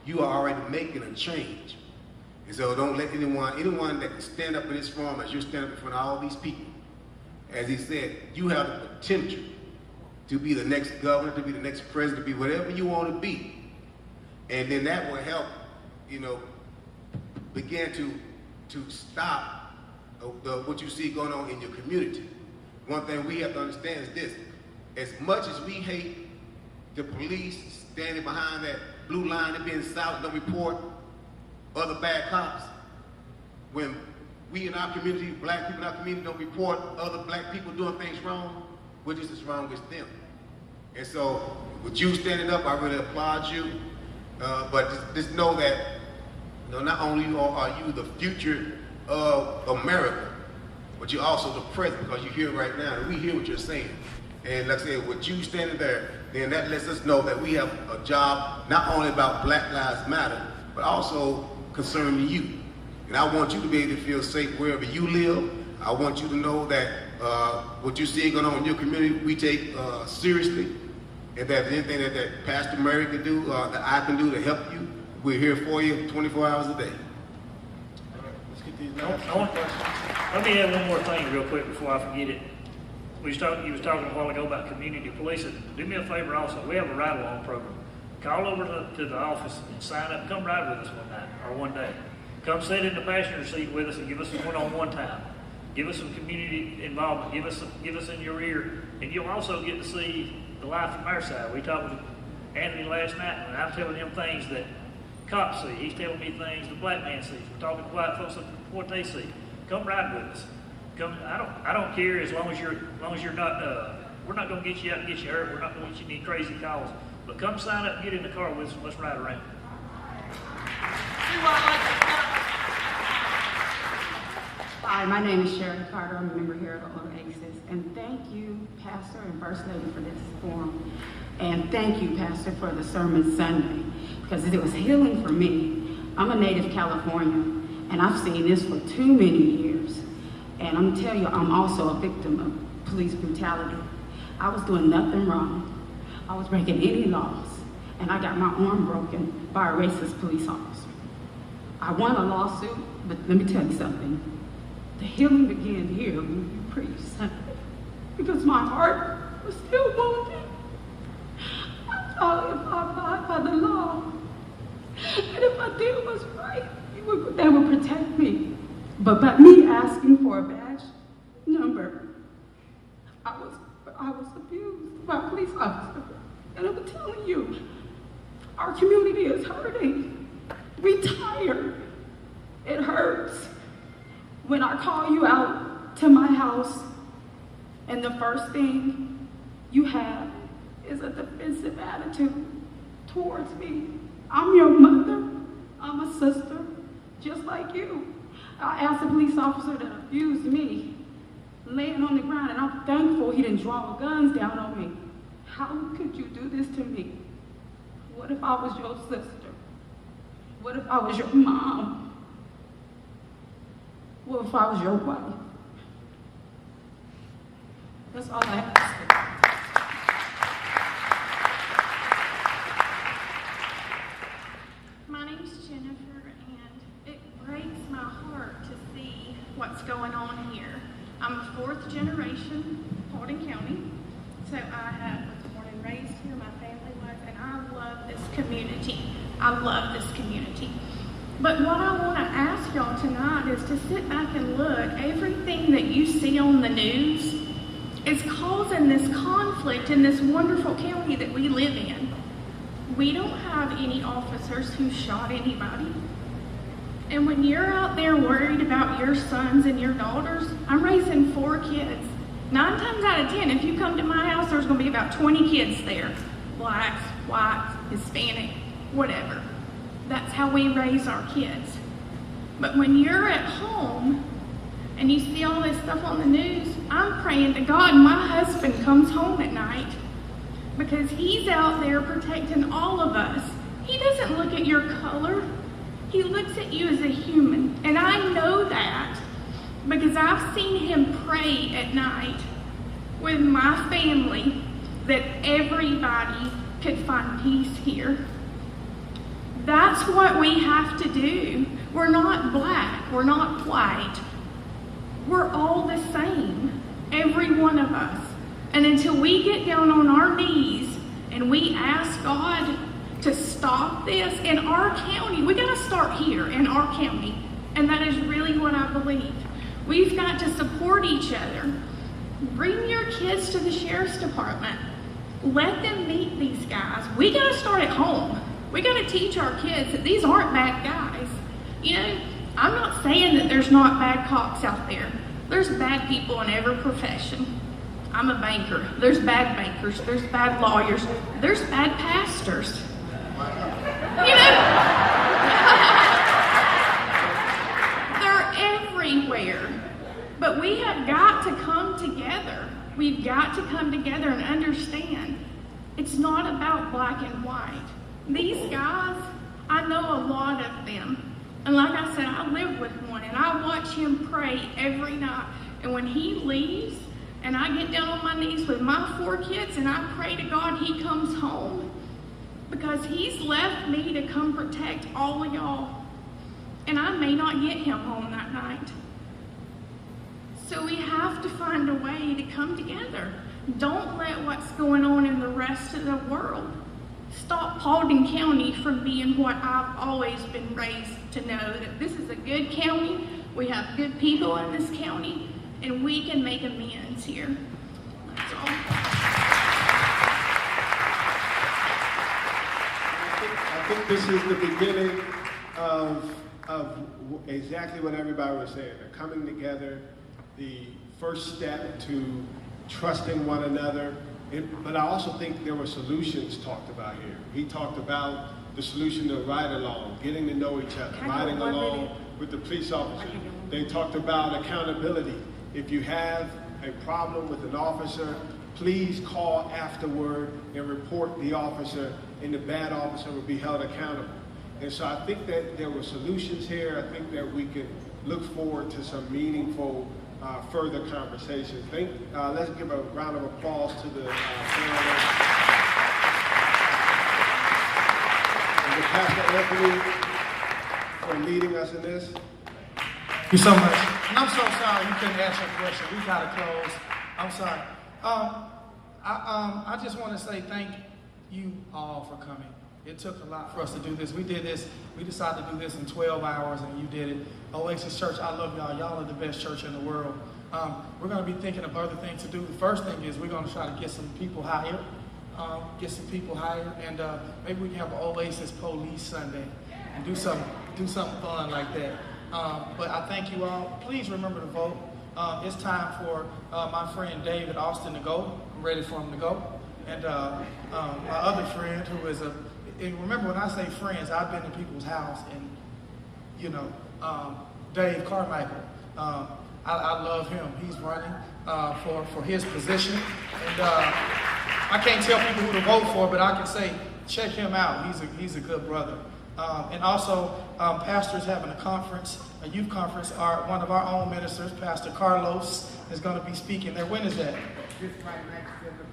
you are already making a change. And so don't let anyone that can stand up in this forum as you're standing up in front of all these people, as he said, you have the potential to be the next governor, to be the next president, to be whatever you want to be. And then that will help, begin to stop what you see going on in your community. One thing we have to understand is this: as much as we hate the police standing behind that blue line and being silent, don't report other bad cops, when we in our community, black people in our community, don't report other black people doing things wrong, we're just as wrong as them. And so with you standing up, I really applaud you. But just know that not only are you the future of America, but you're also the present, because you're here right now and we hear what you're saying. And like I said, with you standing there, then that lets us know that we have a job not only about Black Lives Matter, but also concerning you. And I want you to be able to feel safe wherever you live. I want you to know that what you're seeing going on in your community, we take seriously, and that anything that Pastor Murray can do, that I can do to help you, we're here for you 24 hours a day. Let me add one more thing real quick before I forget it. You was talking a while ago about community policing. Do me a favor also. We have a ride-along program. Call over to the office and sign up. Come ride with us one night or one day. Come sit in the passenger seat with us and give us some one-on-one time. Give us some community involvement. Give us in your ear, and you'll also get to see the life from our side. We talked with Anthony last night, and I'm telling him things that cops see. He's telling me things the black man sees. We're talking to white folks about what they see. Come ride with us. Come. I don't care as long as you're not. We're not going to get you out and get you hurt. We're not going to get you any crazy calls. But come sign up and get in the car with us and let's ride around. See what I like to Hi, my name is Sharon Carter. I'm a member here at Oasis. And thank you, Pastor and First Lady, for this forum. And thank you, Pastor, for the sermon Sunday, because it was healing for me. I'm a native Californian, and I've seen this for too many years. And I'm telling you, I'm also a victim of police brutality. I was doing nothing wrong. I was breaking any laws, and I got my arm broken by a racist police officer. I won a lawsuit, but let me tell you something. The healing began here when you preached, because my heart was still wounded. I thought if I abide by the law, and if I did what's right, they would protect me. But by me asking for a badge number, I was abused by a police officer. And I'm telling you, our community is hurting. We tired. It hurts. When I call you out to my house, and the first thing you have is a defensive attitude towards me. I'm your mother. I'm a sister, just like you. I asked a police officer that abused me, laying on the ground, and I'm thankful he didn't draw guns down on me. How could you do this to me? What if I was your sister? What if I was your mom? What if I was your wife? That's all I have to say. My name's Jennifer, and it breaks my heart to see what's going on here. I'm a fourth generation Paulding County, so I was born and raised here, my family was, and I love this community. I love this community. But what I want to ask y'all tonight is to sit back and look. Everything that you see on the news is causing this conflict in this wonderful county that we live in. We don't have any officers who shot anybody. And when you're out there worried about your sons and your daughters, I'm raising 4 kids. 9 times out of 10, if you come to my house, there's going to be about 20 kids there. Blacks, whites, Hispanic, whatever. That's how we raise our kids. But when you're at home and you see all this stuff on the news, I'm praying to God my husband comes home at night, because he's out there protecting all of us. He doesn't look at your color. He looks at you as a human. And I know that because I've seen him pray at night with my family that everybody could find peace here. That's what we have to do. We're not black, we're not white. We're all the same, every one of us. And until we get down on our knees and we ask God to stop this in our county, we gotta start here in our county. And that is really what I believe. We've got to support each other. Bring your kids to the sheriff's department. Let them meet these guys. We gotta start at home. We got to teach our kids that these aren't bad guys. You know, I'm not saying that there's not bad cops out there. There's bad people in every profession. I'm a banker. There's bad bankers. There's bad lawyers. There's bad pastors. You know, they're everywhere. But we have got to come together. We've got to come together and understand it's not about black and white. These guys, I know a lot of them. And like I said, I live with one, and I watch him pray every night. And when he leaves, and I get down on my knees with my 4 kids, and I pray to God he comes home, because he's left me to come protect all of y'all. And I may not get him home that night. So we have to find a way to come together. Don't let what's going on in the rest of the world stop Paulding County from being what I've always been raised to know, that this is a good county, we have good people in this county, and we can make amends here. That's all. I think this is the beginning of exactly what everybody was saying. They're coming together, the first step to trusting one another. But I also think there were solutions talked about here. He talked about the solution to ride along, getting to know each other, riding along with the police officer. They talked about accountability. If you have a problem with an officer, please call afterward and report the officer, and the bad officer will be held accountable. And so I think that there were solutions here. I think that we can look forward to some meaningful further conversations. Let's give a round of applause to the panel. And to Pastor Anthony for leading us in this. Thank you so much. And I'm so sorry you couldn't answer a question. We got to close. I'm sorry. I just want to say thank you all for coming. It took a lot for us to do this. We did this. We decided to do this in 12 hours, and you did it. Oasis Church, I love y'all. Y'all are the best church in the world. We're going to be thinking of other things to do. The first thing is we're going to try to get some people hired. And maybe we can have an Oasis Police Sunday and do something fun like that. But I thank you all. Please remember to vote. It's time for my friend David Austin to go. I'm ready for him to go. And my other friend who is and remember when I say friends, I've been to people's house and, Dave Carmichael. I love him. He's running for his position. And I can't tell people who to vote for, but I can say, check him out. He's a good brother. And also, pastors having a conference, a youth conference. One of our own ministers, Pastor Carlos, is going to be speaking there. When is that?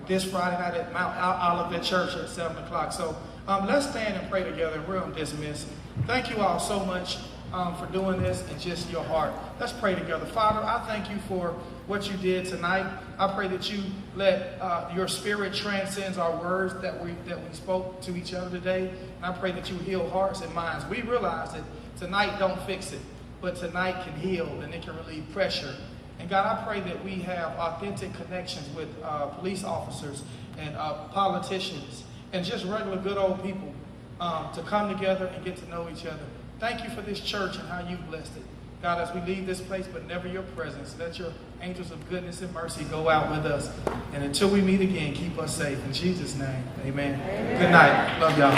This Friday night at Mount Olivet Church at 7 o'clock. So let's stand and pray together. We're going to dismiss. Thank you all so much for doing this and just your heart. Let's pray together. Father, I thank you for what you did tonight. I pray that you let your spirit transcends our words that we spoke to each other today. And I pray that you heal hearts and minds. We realize that tonight don't fix it, but tonight can heal and it can relieve pressure. And God, I pray that we have authentic connections with police officers and politicians and just regular good old people to come together and get to know each other. Thank you for this church and how you've blessed it. God, as we leave this place, but never your presence, let your angels of goodness and mercy go out with us. And until we meet again, keep us safe. In Jesus' name, amen. Good night. Love y'all.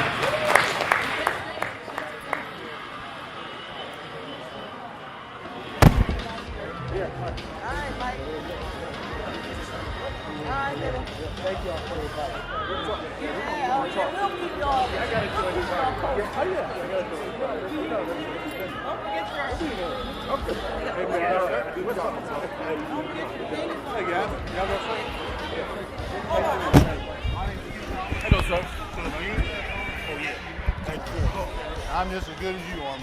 Thank y'all for your advice. We'll keep y'all. I got to tell you. Oh, yeah. I got to tell you. Don't forget your. Okay. Hey, man. What's up? Hey, guys. Y'all got something? Hello, sir. Oh, yeah. Thank you. I'm just as good as you are,